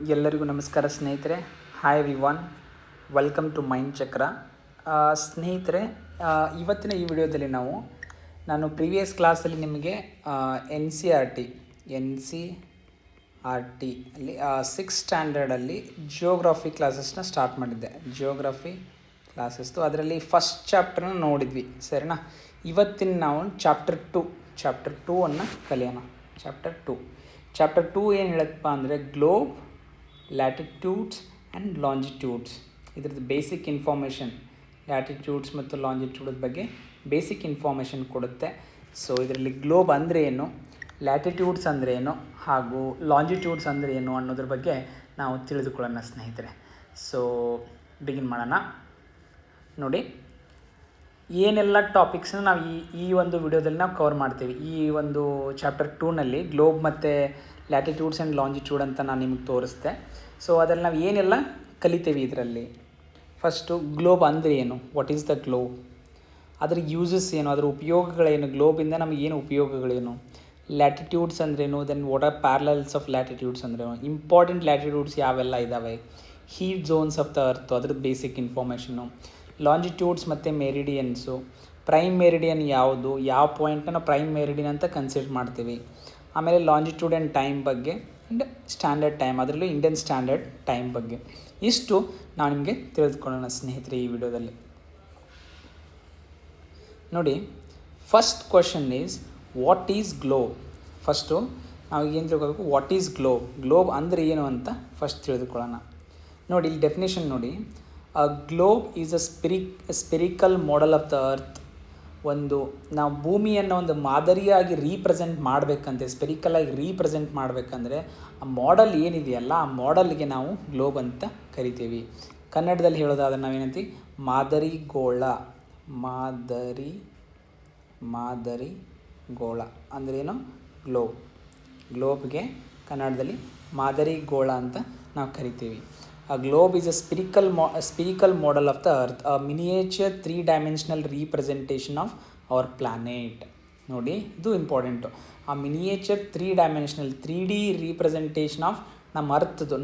ಎಲ್ಲರಿಗೂ ನಮಸ್ಕಾರ ಸ್ನೇಹಿತರೆ. Hi everyone, welcome to Mind Chakra. ಸ್ನೇಹಿತರೆ, ಇವತ್ತಿನ ಈ ವಿಡಿಯೋದಲ್ಲಿ ನಾನು ಪ್ರೀವಿಯಸ್ ಕ್ಲಾಸಲ್ಲಿ ನಿಮಗೆ ಎನ್ ಸಿ ಆರ್ ಟಿ ಅಲ್ಲಿ ಸಿಕ್ಸ್ ಸ್ಟ್ಯಾಂಡರ್ಡಲ್ಲಿ ಜಿಯೋಗ್ರಫಿ ಕ್ಲಾಸಸ್ನ ಸ್ಟಾರ್ಟ್ ಮಾಡಿದ್ದೆ. ಜಿಯೋಗ್ರಫಿ ಕ್ಲಾಸಸ್ದು ಅದರಲ್ಲಿ ಫಸ್ಟ್ ಚಾಪ್ಟರ್ನ ನೋಡಿದ್ವಿ, ಸರಿನಾ? ಇವತ್ತಿನ ನಾವು ಚಾಪ್ಟರ್ ಟೂ ಅನ್ನು ಕಲಿಯೋಣ. ಚಾಪ್ಟರ್ ಟೂ ಏನು ಹೇಳತ್ತಪ್ಪ ಅಂದರೆ ಗ್ಲೋಬ್, ಲ್ಯಾಟಿಟ್ಯೂಡ್ಸ್ ಆ್ಯಂಡ್ ಲಾಂಜಿಟ್ಯೂಡ್ಸ್. ಇದ್ರದ್ದು ಬೇಸಿಕ್ ಇನ್ಫಾರ್ಮೇಷನ್, ಲ್ಯಾಟಿಟ್ಯೂಡ್ಸ್ ಮತ್ತು ಲಾಂಜಿಟ್ಯೂಡ್ ಬಗ್ಗೆ ಬೇಸಿಕ್ ಇನ್ಫಾರ್ಮೇಷನ್ ಕೊಡುತ್ತೆ. ಸೊ ಇದರಲ್ಲಿ ಗ್ಲೋಬ್ ಅಂದರೆ ಏನು, ಲ್ಯಾಟಿಟ್ಯೂಡ್ಸ್ ಅಂದರೆ ಏನು, ಹಾಗೂ ಲಾಂಜಿಟ್ಯೂಡ್ಸ್ ಅಂದರೆ ಏನು ಅನ್ನೋದ್ರ ಬಗ್ಗೆ ನಾವು ತಿಳಿದುಕೊಳ್ಳೋಣ ಸ್ನೇಹಿತರೆ. ಸೊ ಬಿಗಿನ್ ಮಾಡೋಣ. ನೋಡಿ, ಏನೆಲ್ಲ ಟಾಪಿಕ್ಸ್ನ ನಾವು ಈ ಒಂದು ವಿಡಿಯೋದಲ್ಲಿ ನಾವು ಕವರ್ ಮಾಡ್ತೀವಿ. ಈ ಒಂದು ಚಾಪ್ಟರ್ ಟೂನಲ್ಲಿ ಗ್ಲೋಬ್ ಮತ್ತು ಲ್ಯಾಟಿಟ್ಯೂಡ್ಸ್ ಆ್ಯಂಡ್ ಲಾಂಜಿಟ್ಯೂಡ್ ಅಂತ ನಾನು ನಿಮಗೆ ತೋರಿಸ್ದೆ. ಸೊ ಅದರಲ್ಲಿ ನಾವು ಏನೆಲ್ಲ ಕಲಿತೇವೆ ಇದರಲ್ಲಿ. ಫಸ್ಟು ಗ್ಲೋಬ್ ಅಂದರೆ ಏನು, ವಾಟ್ ಈಸ್ ದ ಗ್ಲೋಬ್, ಅದರ ಯೂಸಸ್ ಏನು, ಅದರ ಉಪಯೋಗಗಳೇನು, ಗ್ಲೋಬಿಂದ ನಮಗೇನು ಉಪಯೋಗಗಳೇನು. ಲ್ಯಾಟಿಟ್ಯೂಡ್ಸ್ ಅಂದ್ರೇನು, then what are parallels of latitudes ಅಂದ್ರೇನು, ಇಂಪಾರ್ಟೆಂಟ್ ಲ್ಯಾಟಿಟ್ಯೂಡ್ಸ್ ಯಾವೆಲ್ಲ ಇದ್ದಾವೆ, heat zones of the earth ಅದ್ರದ್ದು ಬೇಸಿಕ್ ಇನ್ಫಾರ್ಮೇಷನು, ಲಾಂಜಿಟ್ಯೂಡ್ಸ್ ಮತ್ತು ಮೆರಿಡಿಯನ್ಸು, ಪ್ರೈಮ್ ಮೆರಿಡಿಯನ್ ಯಾವುದು, ಯಾವ ಪಾಯಿಂಟನ್ನು ಪ್ರೈಮ್ ಮೆರಿಡಿಯನ್ ಅಂತ ಕನ್ಸಿಡರ್ ಮಾಡ್ತೀವಿ. ಆಮೇಲೆ ಲಾಂಜಿಟ್ಯೂಡ್ ಆ್ಯಂಡ್ ಟೈಮ್ ಬಗ್ಗೆ ಆ್ಯಂಡ್ ಸ್ಟ್ಯಾಂಡರ್ಡ್ ಟೈಮ್, ಅದರಲ್ಲೂ ಇಂಡಿಯನ್ ಸ್ಟ್ಯಾಂಡರ್ಡ್ ಟೈಮ್ ಬಗ್ಗೆ. ಇಷ್ಟು ನಾವು ನಿಮಗೆ ತಿಳಿದುಕೊಳ್ಳೋಣ ಸ್ನೇಹಿತರೆ ಈ ವಿಡಿಯೋದಲ್ಲಿ. ನೋಡಿ, first question is what is globe. First ನಾವು ಏನು ತಿಳ್ಕೋಬೇಕು, ವಾಟ್ ಈಸ್ ಗ್ಲೋಬ್, ಗ್ಲೋಬ್ ಅಂದರೆ ಏನು ಅಂತ ಫಸ್ಟ್ ತಿಳಿದುಕೊಳ್ಳೋಣ. ನೋಡಿ, ಇಲ್ಲಿ ಡೆಫಿನೇಷನ್ ನೋಡಿ, a globe is a spherical model of the earth. ಒಂದು ನಾವು ಭೂಮಿಯನ್ನು ಒಂದು ಮಾದರಿಯಾಗಿ ರೀಪ್ರೆಸೆಂಟ್ ಮಾಡಬೇಕಂತೆ, ಸ್ಪೆರಿಕಲಾಗಿ ರೀಪ್ರೆಸೆಂಟ್ ಮಾಡಬೇಕಂದ್ರೆ ಆ ಮಾಡೆಲ್ ಏನಿದೆಯಲ್ಲ, ಆ ಮಾಡೆಲ್ಗೆ ನಾವು ಗ್ಲೋಬ್ ಅಂತ ಕರಿತೀವಿ. ಕನ್ನಡದಲ್ಲಿ ಹೇಳೋದಾದ್ರೆ ನಾವೇನಂತೀವಿ, ಮಾದರಿಗೋಳ. ಮಾದರಿಗೋಳ ಅಂದ್ರೇನು, ಗ್ಲೋಬ್ಗೆ ಕನ್ನಡದಲ್ಲಿ ಮಾದರಿಗೋಳ ಅಂತ ನಾವು ಕರಿತೀವಿ. A globe is a spherical model of the earth, a miniature 3-dimensional representation of our planet. ನೋಡಿ, ಇದು ಇಂಪಾರ್ಟೆಂಟು. ಆ ಮಿನಿಯೇಚರ್ 3D ರೀಪ್ರೆಸೆಂಟೇಷನ್ ಆಫ್ ನಮ್ಮ ಅರ್ಥದ್ದು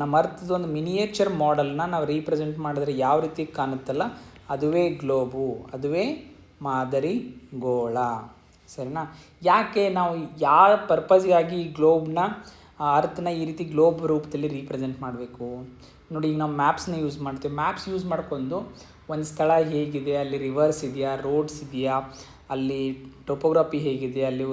ಒಂದು ಮಿನಿಯೇಚರ್ ಮಾಡೆಲ್ನ ನಾವು ರೀಪ್ರೆಸೆಂಟ್ ಮಾಡಿದ್ರೆ ಯಾವ ರೀತಿ ಕಾಣುತ್ತಲ್ಲ, ಅದುವೇ ಗ್ಲೋಬು, ಅದುವೇ ಮಾದರಿಗೋಳ, ಸರಿನಾ? ಯಾಕೆ ನಾವು ಯಾವ ಪರ್ಪಸ್ಗಾಗಿ ಈ ಗ್ಲೋಬ್ನ ಅರ್ಥನ ಈ ರೀತಿ ಗ್ಲೋಬ್ ರೂಪದಲ್ಲಿ ರೀಪ್ರೆಸೆಂಟ್ ಮಾಡಬೇಕು? ನೋಡಿ, ಈಗ ನಾವು ಮ್ಯಾಪ್ಸ್ನ ಯೂಸ್ ಮಾಡ್ತೀವಿ. ಮ್ಯಾಪ್ಸ್ ಯೂಸ್ ಮಾಡ್ಕೊಂಡು ಒಂದು ಸ್ಥಳ ಹೇಗಿದೆ, ಅಲ್ಲಿ ರಿವರ್ಸ್ ಇದೆಯಾ, ರೋಡ್ಸ್ ಇದೆಯಾ, ಅಲ್ಲಿ ಟೊಪೋಗ್ರಫಿ ಹೇಗಿದೆ, ಅಲ್ಲಿ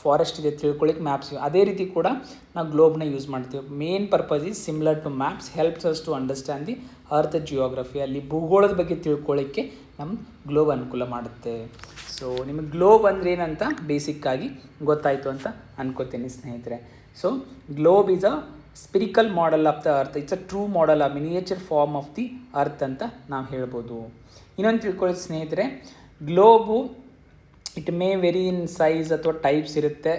ಫಾರೆಸ್ಟ್ ಇದೆ ತಿಳ್ಕೊಳ್ಳಿಕ್ಕೆ ಮ್ಯಾಪ್ಸ್. ಅದೇ ರೀತಿ ಕೂಡ ನಾವು ಗ್ಲೋಬ್ನ ಯೂಸ್ ಮಾಡ್ತೀವಿ. Main purpose is similar to maps, helps us to understand the earth geography. ಅಲ್ಲಿ ಭೂಗೋಳದ ಬಗ್ಗೆ ತಿಳ್ಕೊಳ್ಳಿಕ್ಕೆ ನಮ್ಮ ಗ್ಲೋಬ್ ಅನುಕೂಲ ಮಾಡುತ್ತೆ. ಸೊ ನಿಮಗೆ ಗ್ಲೋಬ್ ಅಂದರೆ ಏನಂತ ಬೇಸಿಕ್ಕಾಗಿ ಗೊತ್ತಾಯಿತು ಅಂತ ಅನ್ಕೋತೀನಿ ಸ್ನೇಹಿತರೆ. So globe is a spherical model of the earth, it's a true model, a miniature form of the earth ಅಂತ ನಾವು ಹೇಳ್ಬೋದು. ಇನ್ನೊಂದು ತಿಳ್ಕೊಳ್ಳಿ ಸ್ನೇಹಿತರೆ, globe it may vary in size ಅಥವಾ ಟೈಪ್ಸ್ ಇರುತ್ತೆ.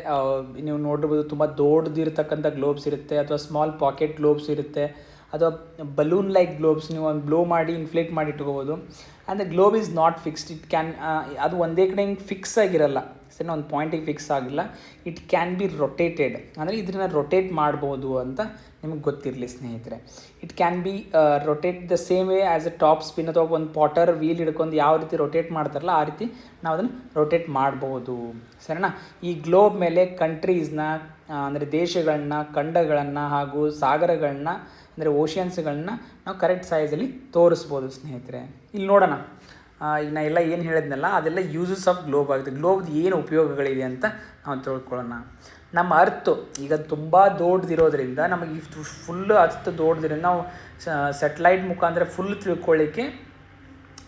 ನೀವು ನೋಡಿರ್ಬೋದು, ತುಂಬ ದೊಡ್ಡದಿರ್ತಕ್ಕಂಥ ಗ್ಲೋಬ್ಸ್ ಇರುತ್ತೆ, ಅಥವಾ ಸ್ಮಾಲ್ ಪಾಕೆಟ್ ಗ್ಲೋಬ್ಸ್ ಇರುತ್ತೆ, ಅಥವಾ ಬಲೂನ್ ಲೈಕ್ ಗ್ಲೋಬ್ಸ್ ನೀವು ಒಂದು ಬ್ಲೋ ಮಾಡಿ ಇನ್ಫ್ಲೇಟ್ ಮಾಡಿ ಇಟ್ಕೋಬೋದು. And the globe is not fixed, it can ಅದು ಒಂದೇ ಕಡೆ ಹಿಂಗೆ ಫಿಕ್ಸ್ ಆಗಿರಲ್ಲ, ಸರಿ, ಒಂದು ಪಾಯಿಂಟಿಗೆ ಫಿಕ್ಸ್ ಆಗಿಲ್ಲ. ಇಟ್ ಕ್ಯಾನ್ ಬಿ ರೊಟೇಟೆಡ್, ಅಂದರೆ ಇದನ್ನು ರೊಟೇಟ್ ಮಾಡ್ಬೋದು ಅಂತ ನಿಮಗೆ ಗೊತ್ತಿರಲಿ ಸ್ನೇಹಿತರೆ. It can be rotate the same way as A top spin, ಅಥವಾ ಒಂದು ಪಾಟರ್ ವೀಲ್ ಹಿಡ್ಕೊಂಡು ಯಾವ ರೀತಿ ರೊಟೇಟ್ ಮಾಡ್ತಾರಲ್ಲ ಆ ರೀತಿ ನಾವು ಅದನ್ನು ರೊಟೇಟ್ ಮಾಡ್ಬೋದು, ಸರಿನಾ? ಈ ಗ್ಲೋಬ್ ಮೇಲೆ ಕಂಟ್ರೀಸ್ನ, ಅಂದರೆ ದೇಶಗಳನ್ನ, ಖಂಡಗಳನ್ನು ಹಾಗೂ ಸಾಗರಗಳನ್ನ, ಅಂದರೆ ಓಷಿಯನ್ಸ್ಗಳನ್ನ ನಾವು ಕರೆಕ್ಟ್ ಸೈಜಲ್ಲಿ ತೋರಿಸ್ಬೋದು ಸ್ನೇಹಿತರೆ. ಇಲ್ಲಿ ನೋಡೋಣ, ಈಗ ನಾ ಎಲ್ಲ ಏನು ಹೇಳಿದ್ನಲ್ಲ ಅದೆಲ್ಲ ಯೂಸಸ್ ಆಫ್ ಗ್ಲೋಬ್ ಆಗುತ್ತೆ. ಗ್ಲೋಬ್ದು ಏನು ಉಪಯೋಗಗಳಿದೆ ಅಂತ ನಾವು ತಿಳ್ಕೊಳ್ಳೋಣ. ನಮ್ಮ ಅರ್ತು ಈಗ ತುಂಬ ದೊಡ್ಡದಿರೋದ್ರಿಂದ, ನಮಗೆ ಇಷ್ಟು ಫುಲ್ಲು ಅರ್ತ್ ದೊಡ್ಡದಿರೋದ್ರಿಂದ ನಾವು ಸೆಟ್ಲೈಟ್ ಮುಖಾಂತರ ಫುಲ್ ತಿಳ್ಕೊಳ್ಳಿಕ್ಕೆ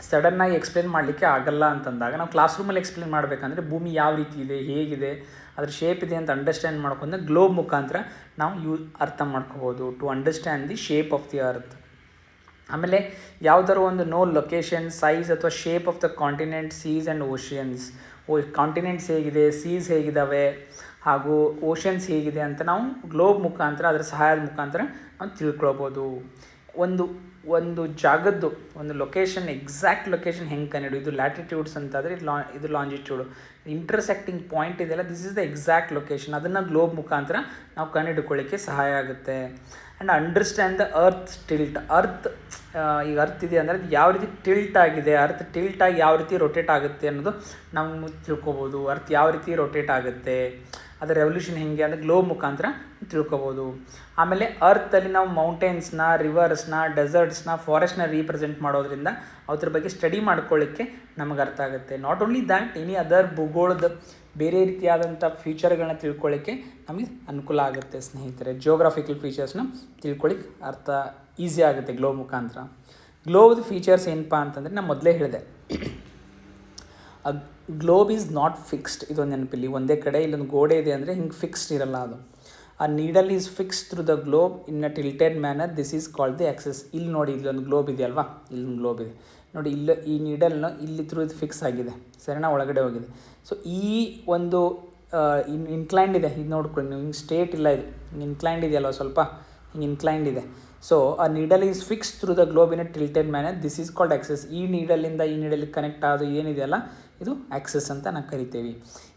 ಸಡನ್ನಾಗಿ ಎಕ್ಸ್ಪ್ಲೇನ್ ಮಾಡಲಿಕ್ಕೆ ಆಗಲ್ಲ ಅಂತಂದಾಗ, ನಾವು ಕ್ಲಾಸ್ ರೂಮಲ್ಲಿ ಎಕ್ಸ್ಪ್ಲೇನ್ ಮಾಡಬೇಕಂದ್ರೆ ಭೂಮಿ ಯಾವ ರೀತಿ ಇದೆ, ಹೇಗಿದೆ, ಅದ್ರ ಶೇಪ್ ಇದೆ ಅಂತ ಅಂಡರ್ಸ್ಟ್ಯಾಂಡ್ ಮಾಡ್ಕೊಂಡು ಗ್ಲೋಬ್ ಮುಖಾಂತರ ನಾವು ಅರ್ಥ ಮಾಡ್ಕೋಬೋದು, to understand the shape of the earth. ಆಮೇಲೆ ಯಾವುದಾದ್ರು ಒಂದು ಲೊಕೇಶನ್, ಸೈಜ್ ಅಥವಾ shape of the continent, seas and oceans, continents ಹೇಗಿದೆ, ಸೀಸ್ ಹೇಗಿದ್ದಾವೆ, ಹಾಗೂ ಓಷನ್ಸ್ ಹೇಗಿದೆ ಅಂತ ನಾವು ಗ್ಲೋಬ್ ಮುಖಾಂತರ, ಅದರ ಸಹಾಯದ ಮುಖಾಂತರ ನಾವು ತಿಳ್ಕೊಳ್ಬೋದು. ಒಂದು ಒಂದು ಜಾಗದ್ದು ಒಂದು ಲೊಕೇಶನ್, ಎಕ್ಸಾಕ್ಟ್ ಲೊಕೇಶನ್ ಹೆಂಗೆ ಕಂಡುಹಿಡಿದು, ಇದು ಲ್ಯಾಟಿಟ್ಯೂಡ್ಸ್ ಅಂತಾದರೆ ಇದು ಲಾಂಜಿಟ್ಯೂಡು, ಇಂಟರ್ಸೆಕ್ಟಿಂಗ್ ಪಾಯಿಂಟ್ ಇದೆಯಲ್ಲ, this is the exact location. ಅದನ್ನು ಗ್ಲೋಬ್ ಮುಖಾಂತರ ನಾವು ಕಂಡುಹಿಡ್ಕೊಳ್ಳಿಕ್ಕೆ ಸಹಾಯ ಆಗುತ್ತೆ. And understand the earth tilt. ಈಗ ಅರ್ತ್ ಇದೆ ಅಂದರೆ ಅದು ಯಾವ ರೀತಿ ಟಿಲ್ಟ್ ಆಗಿದೆ, ಅರ್ತ್ ಟಿಲ್ಟ್ ಆಗಿ ಯಾವ ರೀತಿ ರೊಟೇಟ್ ಆಗುತ್ತೆ ಅನ್ನೋದು ನಾವು ತಿಳ್ಕೊಬೋದು. ಅರ್ತ್ ಯಾವ ರೀತಿ ರೊಟೇಟ್ ಆಗುತ್ತೆ, ಅದರ ರೆವಲ್ಯೂಷನ್ ಹೆಂಗೆ ಅಂದರೆ ಗ್ಲೋಬ್ ಮುಖಾಂತರ ತಿಳ್ಕೊಬೋದು. ಆಮೇಲೆ ಅರ್ತಲ್ಲಿ ನಾವು ಮೌಂಟೇನ್ಸ್ನ, ರಿವರ್ಸ್ನ, ಡೆಸರ್ಟ್ಸ್ನ, ಫಾರೆಸ್ಟ್ನ ರೀಪ್ರೆಸೆಂಟ್ ಮಾಡೋದ್ರಿಂದ ಅದ್ರ ಬಗ್ಗೆ ಸ್ಟಡಿ ಮಾಡ್ಕೊಳ್ಳಿಕ್ಕೆ ನಮಗೆ ಅರ್ಥ ಆಗುತ್ತೆ. Not only that, any other ಭೂಗೋಳದ ಬೇರೆ ರೀತಿಯಾದಂಥ ಫ್ಯೂಚರ್ಗಳನ್ನ ತಿಳ್ಕೊಳ್ಳಿಕ್ಕೆ ನಮಗೆ ಅನುಕೂಲ ಆಗುತ್ತೆ ಸ್ನೇಹಿತರೆ. ಜಿಯೋಗ್ರಾಫಿಕಲ್ ಫೀಚರ್ಸ್ನ ತಿಳ್ಕೊಳ್ಳಿಕ್ಕೆ ಅರ್ಥ ಈಸಿ ಆಗುತ್ತೆ ಗ್ಲೋಬ್ ಮುಖಾಂತರ. ಗ್ಲೋಬ್ದು ಫೀಚರ್ಸ್ ಏನಪ್ಪ ಅಂತಂದರೆ ನಾನು ಮೊದಲೇ ಹೇಳಿದೆ, ಗ್ಲೋಬ್ ಈಸ್ ನಾಟ್ ಫಿಕ್ಸ್ಡ್. ಇದೊಂದು ನೆನಪಿಲ್ಲಿ, ಒಂದೇ ಕಡೆ ಇಲ್ಲೊಂದು ಗೋಡೆ ಇದೆ ಅಂದರೆ ಹಿಂಗೆ ಫಿಕ್ಸ್ಡ್ ಇರಲ್ಲ ಅದು. ಆ needle is fixed through the globe in a tilted manner, this is called the axis. ಇಲ್ಲಿ ನೋಡಿ, ಇಲ್ಲೊಂದು ಗ್ಲೋಬ್ ಇದೆ ಅಲ್ವಾ, ಇಲ್ಲೊಂದು ಗ್ಲೋಬ್ ಇದೆ ನೋಡಿ, ಈ ನೀಡಲ್ನ ಇಲ್ಲಿ ಥ್ರೂ ಇದು ಫಿಕ್ಸ್ ಆಗಿದೆ, ಸರಿನಾ, ಒಳಗಡೆ ಹೋಗಿದೆ. ಸೊ ಈ ಒಂದು ಇನ್ಕ್ಲೈಂಡ್ ಇದೆ, ಇದು ನೋಡ್ಕೊಳ್ಳಿ ನೀವು, ಹಿಂಗೆ ಸ್ಟೇಟ್ ಇಲ್ಲ, ಇದು ಹಿಂಗೆ ಇನ್ಕ್ಲೈಂಡ್ ಇದೆಯಲ್ವ, ಸ್ವಲ್ಪ ಹಿಂಗೆ ಇನ್ಕ್ಲೈಂಡ್ ಇದೆ. ಸೊ ಆ needle is fix through the globe in a tilted manner, this is called axis. ಈ ನೀಡಲಿಂದ ಈ ನೀಡಲಿಗೆ ಕನೆಕ್ಟ್ ಆಗೋದು ಏನಿದೆಯಲ್ಲ, ಇದು ಆಕ್ಸಸ್ ಅಂತ ನಾವು ಕರಿತೀವಿ.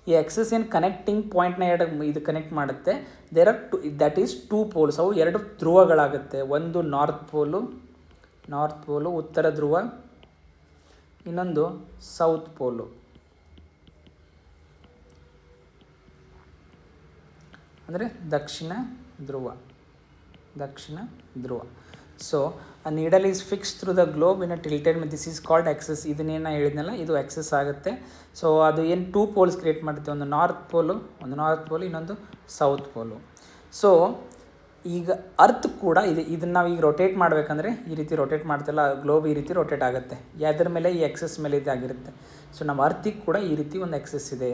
ಈ ಆಕ್ಸಸ್ ಏನು ಕನೆಕ್ಟಿಂಗ್ ಪಾಯಿಂಟ್ನ ಇದು ಕನೆಕ್ಟ್ ಮಾಡುತ್ತೆ. There are that is 2 poles. ಅವು 2 ಧ್ರುವಗಳಾಗುತ್ತೆ. ಒಂದು ನಾರ್ತ್ ಪೋಲು ಉತ್ತರ ಧ್ರುವ, ಇನ್ನೊಂದು ಸೌತ್ ಪೋಲು ಅಂದರೆ ದಕ್ಷಿಣ ಧ್ರುವ. ಸೊ ಆ needle is fix through the globe in a tilted, this is called axis. ಇದನ್ನೇನು ಹೇಳಿದ್ನಲ್ಲ, ಇದು ಆಕ್ಸಸ್ ಆಗುತ್ತೆ. ಸೊ ಅದು ಏನು 2 ಪೋಲ್ಸ್ ಕ್ರಿಯೇಟ್ ಮಾಡುತ್ತೆ, ಒಂದು ನಾರ್ತ್ ಪೋಲು, ಇನ್ನೊಂದು ಸೌತ್ ಪೋಲು. ಸೊ ಈಗ ಅರ್ತ್ ಕೂಡ ಇದನ್ನು ನಾವು ಈಗ ರೊಟೇಟ್ ಮಾಡಬೇಕಂದ್ರೆ ಈ ರೀತಿ ರೊಟೇಟ್ ಮಾಡ್ತಿಲ್ಲ, ಗ್ಲೋಬ್ ಈ ರೀತಿ ರೊಟೇಟ್ ಆಗುತ್ತೆ. ಯಾವ್ದ್ರ ಮೇಲೆ, ಈ ಎಕ್ಸಸ್ ಮೇಲೆ ಇದಾಗಿರುತ್ತೆ. ಸೊ ನಮ್ಮ ಅರ್ತಿಗೆ ಕೂಡ ಈ ರೀತಿ ಒಂದು ಎಕ್ಸಸ್ ಇದೆ.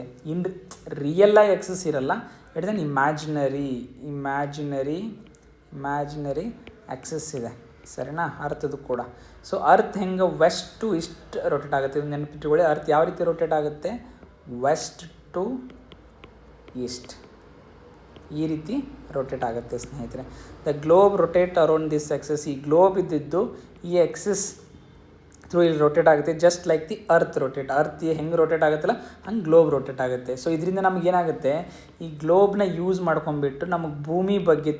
ರಿಯಲ್ಲಾಗಿ ಎಕ್ಸಸ್ ಇರಲ್ಲ, ಇಟ್ ದೆನ್ ಇಮ್ಯಾಜಿನರಿ ಆಕ್ಸಸ್ ಇದೆ, ಸರಿನಾ, ಅರ್ಥದ್ದು ಕೂಡ. ಸೊ ಅರ್ತ್ ಹೆಂಗೆ ವೆಸ್ಟ್ ಟು ಈಸ್ಟ್ ರೊಟೇಟ್ ಆಗುತ್ತೆ, ಇದು ನೆನಪಿಟ್ಕೊಳ್ಳಿ. ಅರ್ತ್ ಯಾವ ರೀತಿ ರೊಟೇಟ್ ಆಗುತ್ತೆ, ವೆಸ್ಟ್ ಟು ಈಸ್ಟ್, ಈ ರೀತಿ ರೊಟೇಟ್ ಆಗುತ್ತೆ ಸ್ನೇಹಿತರೆ. The globe rotate around this axis. ಈ ಗ್ಲೋಬ್ ಇದ್ದಿದ್ದು ಈ ಎಕ್ಸಸ್ ಥ್ರೂ ಇಲ್ಲಿ ರೊಟೇಟ್ ಆಗುತ್ತೆ, just like the earth rotate. Earth ಹೆಂಗೆ ರೊಟೇಟ್ ಆಗುತ್ತಲ್ಲ ಹಂಗೆ ಗ್ಲೋಬ್ ರೊಟೇಟ್ ಆಗುತ್ತೆ. ಸೊ ಇದರಿಂದ ನಮಗೇನಾಗುತ್ತೆ, ಈ ಗ್ಲೋಬ್ನ ಯೂಸ್ ಮಾಡ್ಕೊಂಡ್ಬಿಟ್ಟು ನಮಗೆ ಭೂಮಿ ಬಗ್ಗೆ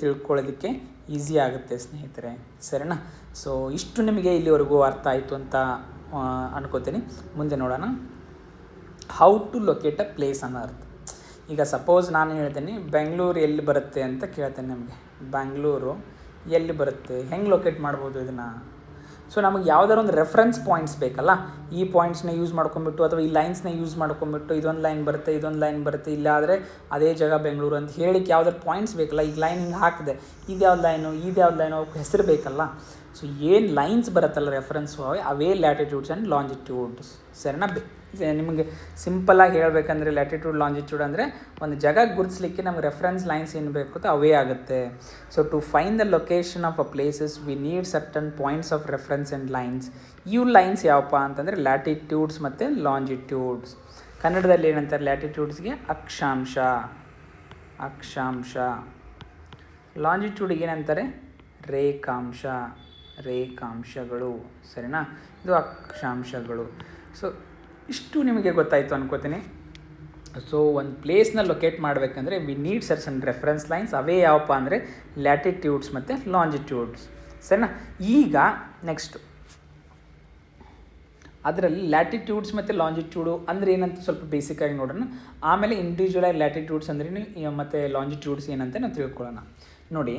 ತಿಳ್ಕೊಳ್ಳೋದಕ್ಕೆ ಈಸಿ ಆಗುತ್ತೆ ಸ್ನೇಹಿತರೆ, ಸರಿನಾ. ಸೊ ಇಷ್ಟು ನಿಮಗೆ ಇಲ್ಲಿವರೆಗೂ ಅರ್ಥ ಆಯಿತು ಅಂತ ಅನ್ಕೋತೀನಿ. ಮುಂದೆ ನೋಡೋಣ, how to locate a place on earth. ಈಗ ಸಪೋಸ್ ನಾನು ಹೇಳ್ತೀನಿ ಬೆಂಗಳೂರು ಎಲ್ಲಿ ಬರುತ್ತೆ ಅಂತ ಕೇಳ್ತೇನೆ ನಿಮಗೆ. ಬೆಂಗಳೂರು ಎಲ್ಲಿ ಬರುತ್ತೆ, ಹೆಂಗೆ ಲೊಕೇಟ್ ಮಾಡ್ಬೋದು ಇದನ್ನು? ಸೊ ನಮಗೆ ಯಾವ್ದಾರು ಒಂದು ರೆಫರೆನ್ಸ್ ಪಾಯಿಂಟ್ಸ್ ಬೇಕಲ್ಲ, ಈ ಪಾಯಿಂಟ್ಸ್ನ ಯೂಸ್ ಮಾಡ್ಕೊಂಬಿಟ್ಟು ಅಥವಾ ಈ ಲೈನ್ಸ್ನ ಯೂಸ್ ಮಾಡ್ಕೊಂಬಿಟ್ಟು ಇದೊಂದು ಲೈನ್ ಬರುತ್ತೆ, ಇಲ್ಲಾದರೆ ಅದೇ ಜಾಗ ಬೆಂಗಳೂರು ಅಂತ ಹೇಳಿಕ್ಕೆ ಯಾವ್ದಾರು ಪಾಯಿಂಟ್ಸ್ ಬೇಕಲ್ಲ. ಈಗ ಲೈನ್ ಹಿಂಗೆ ಹಾಕಿದೆ, ಇದ್ಯಾವ್ದು ಲೈನು ಅವಕ್ಕೆ ಹೆಸರು ಬೇಕಲ್ಲ. ಸೊ ಏನು ಲೈನ್ಸ್ ಬರುತ್ತಲ್ಲ ರೆಫರೆನ್ಸ್, ಅವೇ ಲ್ಯಾಟಿಟ್ಯೂಡ್ಸ್ ಆ್ಯಂಡ್ ಲಾಂಜಿಟ್ಯೂಡ್ಸ್, ಸರಿನಾ. ನಿಮಗೆ ಸಿಂಪಲ್ಲಾಗಿ ಹೇಳಬೇಕಂದ್ರೆ ಲ್ಯಾಟಿಟ್ಯೂಡ್ ಲಾಂಜಿಟ್ಯೂಡ್ ಅಂದರೆ ಒಂದು ಜಾಗ ಗುರುತಿಸ್ಲಿಕ್ಕೆ ನಮ್ಗೆ ರೆಫರೆನ್ಸ್ ಲೈನ್ಸ್ ಏನು ಬೇಕು ಅಂತ ಅವೇ ಆಗುತ್ತೆ. So to find the location of a places we need certain points of reference and lines. ಇವು ಲೈನ್ಸ್ ಯಾವಪ್ಪ ಅಂತಂದರೆ ಲ್ಯಾಟಿಟ್ಯೂಡ್ಸ್ ಮತ್ತು ಲಾಂಜಿಟ್ಯೂಡ್ಸ್. ಕನ್ನಡದಲ್ಲಿ ಏನಂತಾರೆ ಲ್ಯಾಟಿಟ್ಯೂಡ್ಸ್ಗೆ ಅಕ್ಷಾಂಶ, ಲಾಂಜಿಟ್ಯೂಡ್ಗೆ ಏನಂತಾರೆ ರೇಖಾಂಶಗಳು, ಸರಿನಾ. ಇದು ಅಕ್ಷಾಂಶಗಳು. ಸೊ ಇಷ್ಟು ನಿಮಗೆ ಗೊತ್ತಾಯಿತು ಅನ್ಕೋತೀನಿ. ಸೊ ಒಂದು ಪ್ಲೇಸ್ನ ಲೊಕೇಟ್ ಮಾಡಬೇಕಂದ್ರೆ we need certain reference lines. ಅವೇ ಯಾವಪ್ಪ ಅಂದರೆ ಲ್ಯಾಟಿಟ್ಯೂಡ್ಸ್ ಮತ್ತು ಲಾಂಜಿಟ್ಯೂಡ್ಸ್, ಸರಿನಾ. ಈಗ ನೆಕ್ಸ್ಟು ಅದರಲ್ಲಿ ಲ್ಯಾಟಿಟ್ಯೂಡ್ಸ್ ಮತ್ತು ಲಾಂಜಿಟ್ಯೂಡು ಅಂದರೆ ಏನಂತ ಸ್ವಲ್ಪ ಬೇಸಿಕ್ಕಾಗಿ ನೋಡೋಣ. ಆಮೇಲೆ ಇಂಡಿವಿಜುವಲಾಗಿ ಲ್ಯಾಟಿಟ್ಯೂಡ್ಸ್ ಅಂದ್ರೇನು ಮತ್ತು ಲಾಂಜಿಟ್ಯೂಡ್ಸ್ ಏನಂತ ನಾವು ತಿಳ್ಕೊಳ್ಳೋಣ. ನೋಡಿ,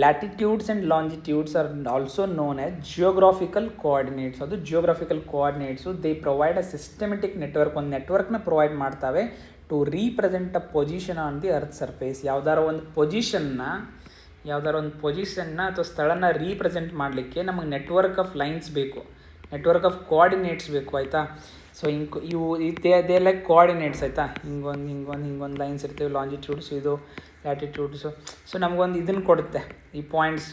latitudes and longitudes are also known as geographical coordinates. ಅದು geographical coordinates they provide a systematic network. ಒಂದು ನೆಟ್ವರ್ಕ್ನ ಪ್ರೊವೈಡ್ ಮಾಡ್ತವೆ to represent a position on the earth surface. ಯಾವ್ದಾರ ಒಂದು ಪೊಸಿಷನ್ನ ಅಥವಾ ಸ್ಥಳನ ರೀಪ್ರೆಸೆಂಟ್ ಮಾಡಲಿಕ್ಕೆ ನಮಗೆ ನೆಟ್ವರ್ಕ್ ಆಫ್ ಲೈನ್ಸ್ ಬೇಕು, ನೆಟ್ವರ್ಕ್ ಆಫ್ ಕೋಆರ್ಡಿನೇಟ್ಸ್ ಬೇಕು, ಆಯಿತಾ. ಸೊ ದೇ ಲೈಕ್ ಕೋಆರ್ಡಿನೇಟ್ಸ್, ಆಯಿತಾ. ಹಿಂಗೊಂದು ಲೈನ್ಸ್ ಇರ್ತವೆ, ಲಾಂಜಿಟ್ಯೂಡ್ಸ್, ಇದು ಲ್ಯಾಟಿಟ್ಯೂಡ್ಸು. ಸೊ ನಮಗೊಂದು ಇದನ್ನು ಕೊಡುತ್ತೆ, ಈ ಪಾಯಿಂಟ್ಸ್,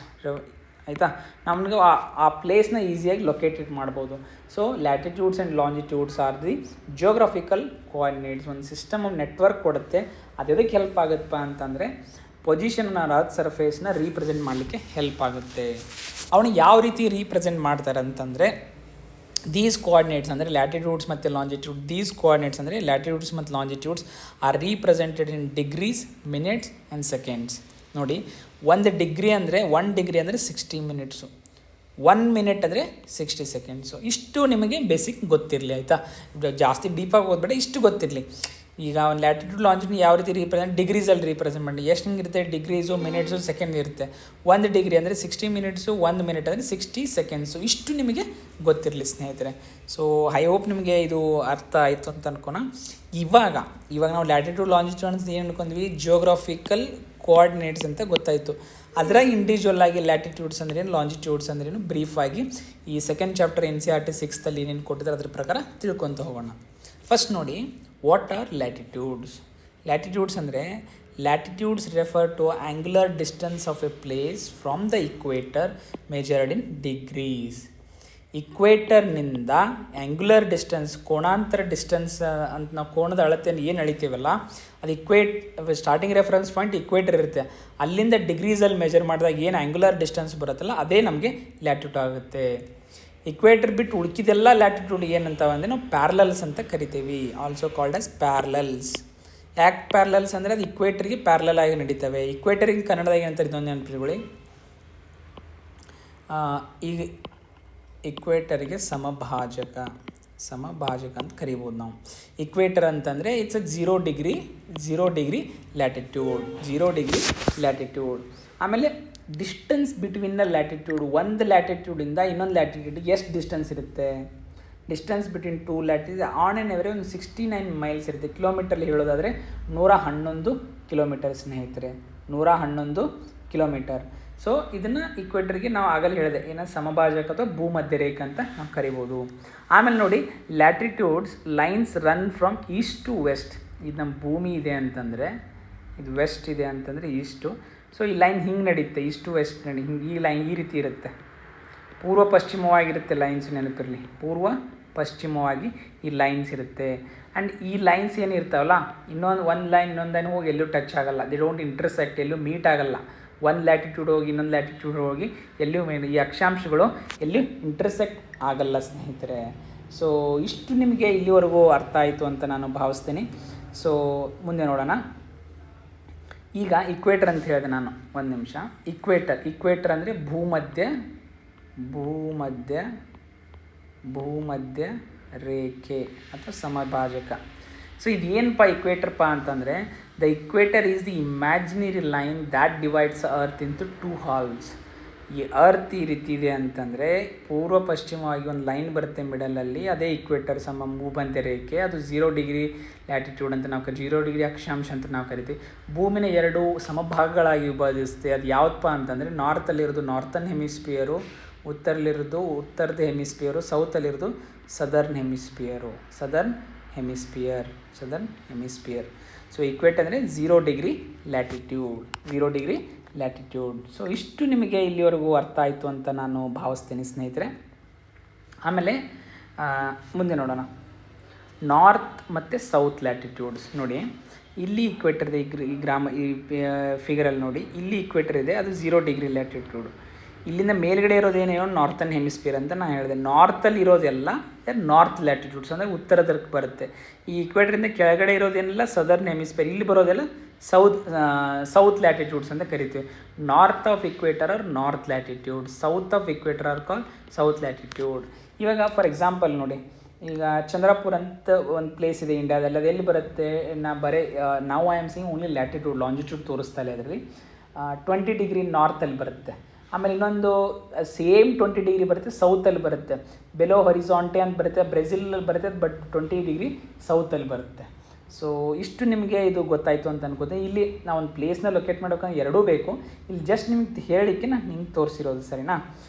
ಆಯಿತಾ. ನಮಗೆ ಆ ಪ್ಲೇಸ್ನ ಈಸಿಯಾಗಿ ಲೊಕೇಟೆಡ್ ಮಾಡ್ಬೋದು. So latitudes and longitudes are the geographical coordinates. ಒಂದು ಸಿಸ್ಟಮ್ ನೆಟ್ವರ್ಕ್ ಕೊಡುತ್ತೆ. ಅದು ಎದಕ್ಕೆ ಹೆಲ್ಪ್ ಆಗುತ್ತಪ್ಪ ಅಂತಂದರೆ ಪೊಸಿಷನ್ ಅರ್ತ್ ಸರ್ಫೇಸ್ನ ರೀಪ್ರೆಸೆಂಟ್ ಮಾಡಲಿಕ್ಕೆ ಹೆಲ್ಪ್ ಆಗುತ್ತೆ. ಅವನು ಯಾವ ರೀತಿ ರೀಪ್ರೆಸೆಂಟ್ ಮಾಡ್ತಾರೆ ಅಂತಂದರೆ, ದೀಸ್ ಕೋಆರ್ಡಿನೇಟ್ಸ್ ಅಂದರೆ ಲ್ಯಾಟಿಟ್ಯೂಡ್ಸ್ ಮತ್ತು ಲಾಂಜಿಟ್ಯೂಡ್, ದೀಸ್ ಕೋಆರ್ಡಿನೇಟ್ಸ್ ಅಂದರೆ ಲ್ಯಾಟಿಟ್ಯೂಡ್ಸ್ ಮತ್ತು longitudes are represented in degrees, minutes and seconds. ನೋಡಿ, 1 ಡಿಗ್ರಿ ಅಂದರೆ 60 ಮಿನಿಟ್ಸು, 1 ಮಿನಿಟ್ ಅಂದರೆ 60 ಸೆಕೆಂಡ್ಸು. ಇಷ್ಟು ನಿಮಗೆ ಬೇಸಿಕ್ ಗೊತ್ತಿರಲಿ, ಆಯಿತಾ? ಜಾಸ್ತಿ ಡೀಪಾಗಿ ಓದ್ಬೇಡ, ಇಷ್ಟು ಗೊತ್ತಿರಲಿ. ಈಗ ಒಂದು ಲ್ಯಾಟಿಟ್ಯೂಡ್ ಲಾಂಜಿಟ್ಯೂಡ್ ಯಾವ ರೀತಿ ರೀಪ್ರೆಸೆಂಟ್, ಡಿಗ್ರೀಸಲ್ಲಿ ರೀಪ್ರೆಸೆಂಟ್ ಮಾಡಿ. ಎಷ್ಟು ಹಿಂಗಿರುತ್ತೆ, ಡಿಗ್ರೀಸು, ಮಿನಿಟ್ಸು, ಸೆಕೆಂಡ್ ಇರುತ್ತೆ. 1 ಡಿಗ್ರಿ ಅಂದರೆ 60 ಮಿನಿಟ್ಸು, 1 ಮಿನಿಟ್ ಅಂದರೆ 60 ಸೆಕೆಂಡ್ಸು. ಇಷ್ಟು ನಿಮಗೆ ಗೊತ್ತಿರಲಿ ಸ್ನೇಹಿತರೆ. ಸೊ ಐ ಹೋಪ್ ನಿಮಗೆ ಇದು ಅರ್ಥ ಆಯಿತು ಅಂತ ಅನ್ಕೋಣ. ಇವಾಗ ನಾವು ಲ್ಯಾಟಿಟ್ಯೂಡ್ ಲಾಂಜಿಟ್ಯೂಡ್ ಅಂತ ಏನು ಅನ್ಕೊಂಡ್ವಿ, ಜಿಯೋಗ್ರಾಫಿಕಲ್ ಕೋಆರ್ಡಿನೇಟ್ಸ್ ಅಂತ ಗೊತ್ತಾಯಿತು. ಅದರ ಇಂಡಿವಿಜುವಲ್ ಆಗಿ ಲ್ಯಾಟಿಟ್ಯೂಡ್ಸ್ ಅಂದ್ರೇನು, ಲಾಂಜಿಟ್ಯೂಡ್ಸ್ ಅಂದ್ರೇನು ಬ್ರೀಫಾಗಿ ಈ ಸೆಕೆಂಡ್ ಚಾಪ್ಟರ್ NCERT 6th ಏನೇನು ಕೊಟ್ಟಿದ್ದಾರೆ ಅದ್ರ ಪ್ರಕಾರ ತಿಳ್ಕೊತ ಹೋಗೋಣ. ಫಸ್ಟ್ ನೋಡಿ, ವಾಟ್ ಆರ್ ಲ್ಯಾಟಿಟ್ಯೂಡ್ಸ್? ಲ್ಯಾಟಿಟ್ಯೂಡ್ಸ್ ಅಂದರೆ, latitudes refer to angular distance of a place from the equator measured in degrees. ಇಕ್ವೇಟರ್ನಿಂದ ಆ್ಯಂಗ್ಯುಲರ್ ಡಿಸ್ಟೆನ್ಸ್, ಕೋಣಾಂತರ ಡಿಸ್ಟೆನ್ಸ್ ಅಂತ ನಾವು ಕೋಣದ ಅಳತೆಯನ್ನು ಏನು ಅಳಿತೀವಲ್ಲ, ಅದು ಸ್ಟಾರ್ಟಿಂಗ್ ರೆಫರೆನ್ಸ್ ಪಾಯಿಂಟ್ ಇಕ್ವೇಟರ್ ಇರುತ್ತೆ, ಅಲ್ಲಿಂದ ಡಿಗ್ರೀಸಲ್ಲಿ ಮೆಜರ್ ಮಾಡಿದಾಗ ಏನು ಆ್ಯಂಗ್ಯುಲರ್ ಡಿಸ್ಟೆನ್ಸ್ ಬರುತ್ತಲ್ಲ ಅದೇ ನಮಗೆ ಲ್ಯಾಟಿಟ್ಯೂಡ್ ಆಗುತ್ತೆ. ಇಕ್ವೇಟರ್ ಬಿಟ್ಟು ಉಳ್ಕಿದೆಲ್ಲ ಲ್ಯಾಟಿಟ್ಯೂಡ್ ಏನಂತ ಅಂದರೆ ನಾವು ಪ್ಯಾರಲಲ್ಸ್ ಅಂತ ಕರಿತೀವಿ, ಆಲ್ಸೋ ಕಾಲ್ಡ್ ಆಸ್ ಪ್ಯಾರಲಲ್ಸ್. ಯಾಕೆ ಪ್ಯಾರಲಲ್ಸ್ ಅಂದರೆ ಅದು ಇಕ್ವೇಟರ್ಗೆ ಪ್ಯಾರಲಲ್ ಆಗಿ ನಡೀತವೆ. ಇಕ್ವೇಟರಿಗೆ ಕನ್ನಡದಾಗ ಏನಂತ ಇದೊಂದು ನೆನಪಿಟ್ಕೊಳ್ಳಿ, ಈಗ ಇಕ್ವೇಟರಿಗೆ ಸಮಭಾಜಕ ಅಂತ ಕರಿಬೋದು ನಾವು. ಇಕ್ವೇಟರ್ ಅಂತಂದರೆ it's a 0 degree latitude, 0 degree latitude. ಆಮೇಲೆ ಡಿಸ್ಟೆನ್ಸ್ ಬಿಟ್ವೀನ್ ದ ಲ್ಯಾಟಿಟ್ಯೂಡ್, ಒಂದು ಲ್ಯಾಟಿಟ್ಯೂಡಿಂದ ಇನ್ನೊಂದು ಲ್ಯಾಟಿಟ್ಯೂಡಿಗೆ ಎಷ್ಟು ಡಿಸ್ಟೆನ್ಸ್ ಇರುತ್ತೆ? Distance between 2 latitude on an average ಒಂದು 69 ಮೈಲ್ಸ್ ಇರುತ್ತೆ. ಕಿಲೋಮೀಟರ್ಲಿ ಹೇಳೋದಾದರೆ 111 ಕಿಲೋಮೀಟರ್ ಸ್ನೇಹಿತರೆ, 111 ಕಿಲೋಮೀಟರ್. ಸೊ ಇದನ್ನು ಇಕ್ವೇಟರ್ಗೆ ನಾವು ಆಗಲೇ ಹೇಳಿದೆ, ಏನೋ ಸಮಭಾಜಕ ಅಥವಾ ಭೂಮಧ್ಯ ರೇಖೆ ಅಂತ ನಾವು ಕರಿಬೋದು. ಆಮೇಲೆ ನೋಡಿ, latitudes lines run from east to west. ಇದು ನಮ್ಮ ಭೂಮಿ ಇದೆ ಅಂತಂದರೆ, ಇದು ವೆಸ್ಟ್ ಇದೆ ಅಂತಂದರೆ ಈಸ್ಟು. ಸೊ ಈ ಲೈನ್ ಹಿಂಗೆ ನಡೀತೆ, ಈಸ್ಟ್ ಟು ವೆಸ್ಟ್ ನಡಿ, ಹಿಂಗೆ ಈ ಲೈನ್ ಈ ರೀತಿ ಇರುತ್ತೆ. ಪೂರ್ವ ಪಶ್ಚಿಮವಾಗಿರುತ್ತೆ ಲೈನ್ಸ್, ನೆನಪಿರಲಿ, ಪೂರ್ವ ಪಶ್ಚಿಮವಾಗಿ ಈ ಲೈನ್ಸ್ ಇರುತ್ತೆ. ಆ್ಯಂಡ್ ಈ ಲೈನ್ಸ್ ಏನಿರ್ತಾವಲ್ಲ, ಒಂದು ಲೈನ್ ಇನ್ನೊಂದು ಲೈನ್ ಹೋಗಿ ಎಲ್ಲೂ ಟಚ್ ಆಗೋಲ್ಲ, ದಿ ಡೋಂಟ್ ಇಂಟರ್ಸೆಕ್ಟ್, ಎಲ್ಲೂ ಮೀಟ್ ಆಗೋಲ್ಲ. ಒಂದು ಲ್ಯಾಟಿಟ್ಯೂಡ್ ಹೋಗಿ ಇನ್ನೊಂದು ಲ್ಯಾಟಿಟ್ಯೂಡ್ ಹೋಗಿ ಎಲ್ಲೂ ಈ ಅಕ್ಷಾಂಶಗಳು ಎಲ್ಲೂ ಇಂಟರ್ಸೆಕ್ಟ್ ಆಗಲ್ಲ ಸ್ನೇಹಿತರೆ. ಸೊ ಇಷ್ಟು ನಿಮಗೆ ಇಲ್ಲಿವರೆಗೂ ಅರ್ಥ ಆಯಿತು ಅಂತ ನಾನು ಭಾವಿಸ್ತೀನಿ. ಸೊ ಮುಂದೆ ನೋಡೋಣ. ಈಗ ಇಕ್ವೇಟರ್ ಅಂತ ಹೇಳಿದೆ ನಾನು, ಒಂದು ನಿಮಿಷ. ಇಕ್ವೇಟರ್ ಅಂದರೆ ಭೂಮಧ್ಯ ರೇಖೆ ಅಥವಾ ಸಮಭಾಜಕ. ಸೊ ಇದೇನಪ್ಪ ಇಕ್ವೇಟರ್ಪ್ಪ ಅಂತಂದರೆ, the equator is the imaginary line that divides earth into 2 halls. ಈ ಅರ್ತ್ ಈ ರೀತಿ ಇದೆ ಅಂತಂದರೆ ಪೂರ್ವ ಪಶ್ಚಿಮವಾಗಿ ಒಂದು ಲೈನ್ ಬರುತ್ತೆ ಮಿಡಲಲ್ಲಿ, ಅದೇ ಇಕ್ವೇಟರ್ ಭೂಮಧ್ಯ ರೇಖೆ. ಅದು 0 ಡಿಗ್ರಿ ಲ್ಯಾಟಿಟ್ಯೂಡ್ ಅಂತ ನಾವು 0 ಡಿಗ್ರಿ ಅಕ್ಷಾಂಶ ಅಂತ ನಾವು ಕರಿತೀವಿ. ಭೂಮಿನ 2 ಸಮಭಾಗಗಳಾಗಿ ವಿಭಜಿಸುತ್ತೆ. ಅದು ಯಾವುದಪ್ಪ ಅಂತಂದರೆ, ನಾರ್ತಲ್ಲಿರೋದು ನಾರ್ತನ್ ಹೆಮಿಸ್ಫಿಯರು, ಉತ್ತರದ ಹೆಮಿಸ್ಫಿಯರು, ಸೌತಲ್ಲಿರೋದು ಸದರ್ನ್ ಹೆಮಿಸ್ಫಿಯರ್. ಸೊ ಇಕ್ವೇಟರ್ ಅಂದರೆ 0 ಡಿಗ್ರಿ ಲ್ಯಾಟಿಟ್ಯೂಡ್. ಸೊ ಇಷ್ಟು ನಿಮಗೆ ಇಲ್ಲಿವರೆಗೂ ಅರ್ಥ ಆಯಿತು ಅಂತ ನಾನು ಭಾವಿಸ್ತೀನಿ ಸ್ನೇಹಿತರೆ. ಆಮೇಲೆ ಮುಂದೆ ನೋಡೋಣ, ನಾರ್ತ್ ಮತ್ತು ಸೌತ್ ಲ್ಯಾಟಿಟ್ಯೂಡ್ಸ್. ನೋಡಿ, ಇಲ್ಲಿ ಇಕ್ವೇಟರ್ ಇದೆ, ಈ ಫಿಗರಲ್ಲಿ ನೋಡಿ, ಇಲ್ಲಿ ಇಕ್ವೇಟರ್ ಇದೆ, ಅದು 0 ಡಿಗ್ರಿ ಲ್ಯಾಟಿಟ್ಯೂಡ್. ಇಲ್ಲಿಂದ ಮೇಲ್ಗಡೆ ಇರೋದೇನೇನೋ ನಾರ್ತನ್ ಹೆಮಿಸ್ಫಿಯರ್ ಅಂತ ನಾನು ಹೇಳಿದೆ. ನಾರ್ತಲ್ಲಿ ಇರೋದೆಲ್ಲ ನಾರ್ತ್ ಲ್ಯಾಟಿಟ್ಯೂಡ್ಸ್ ಅಂದರೆ ಉತ್ತರದಕ್ಕೆ ಬರುತ್ತೆ. ಈ ಇಕ್ವೇಟರಿಂದ ಕೆಳಗಡೆ ಇರೋದೇನೆಲ್ಲ ಸದರ್ನ್ ಹೆಮಿಸ್ಫಿಯರ್, ಇಲ್ಲಿ ಬರೋದೆಲ್ಲ ಸೌತ್ ಲ್ಯಾಟಿಟ್ಯೂಡ್ಸ್ ಅಂತ ಕರಿತೀವಿ. North of equator are north latitude, south of equator are call south latitude. ಇವಾಗ ಫಾರ್ ಎಕ್ಸಾಂಪಲ್ ನೋಡಿ, ಈಗ ಚಂದ್ರಪುರ ಅಂತ ಒಂದು ಪ್ಲೇಸ್ ಇದೆ ಇಂಡಿಯಾದಲ್ಲಿ, ಅದು ಎಲ್ಲಿ ಬರುತ್ತೆ? ನಾವು I am seeing only latitude, longitude ತೋರಿಸ್ತಾ ಇಲ್ಲ ಅದರಲ್ಲಿ. 20 ಡಿಗ್ರಿ ನಾರ್ತಲ್ಲಿ ಬರುತ್ತೆ. ಆಮೇಲೆ ಇನ್ನೊಂದು ಸೇಮ್ 20 ಡಿಗ್ರಿ ಬರುತ್ತೆ, ಸೌತಲ್ಲಿ ಬರುತ್ತೆ. ಬೆಲೋ ಹೊರಿಸಾಂಟೆ ಅಂತ ಬರುತ್ತೆ, ಬ್ರೆಜಿಲಲ್ಲಿ ಬರುತ್ತೆ, ಬಟ್ 20 ಡಿಗ್ರಿ ಸೌತಲ್ಲಿ ಬರುತ್ತೆ. ಸೊ ಇಷ್ಟು ನಿಮಗೆ ಇದು ಗೊತ್ತಾಯಿತು ಅಂತ ಅನ್ಕೋತೀನಿ. ಇಲ್ಲಿ ನಾವು ಒಂದು ಪ್ಲೇಸ್ನ ಲೊಕೇಟ್ ಮಾಡೋಕ್ಕಂದ್ರೆ ಎರಡೂ ಬೇಕು. ಇಲ್ಲಿ ಜಸ್ಟ್ ನಿಮ್ಗೆ ಹೇಳಲಿಕ್ಕೆ ನಾನು ನಿಮ್ಗೆ ತೋರಿಸಿರೋದು, ಸರಿನಾ?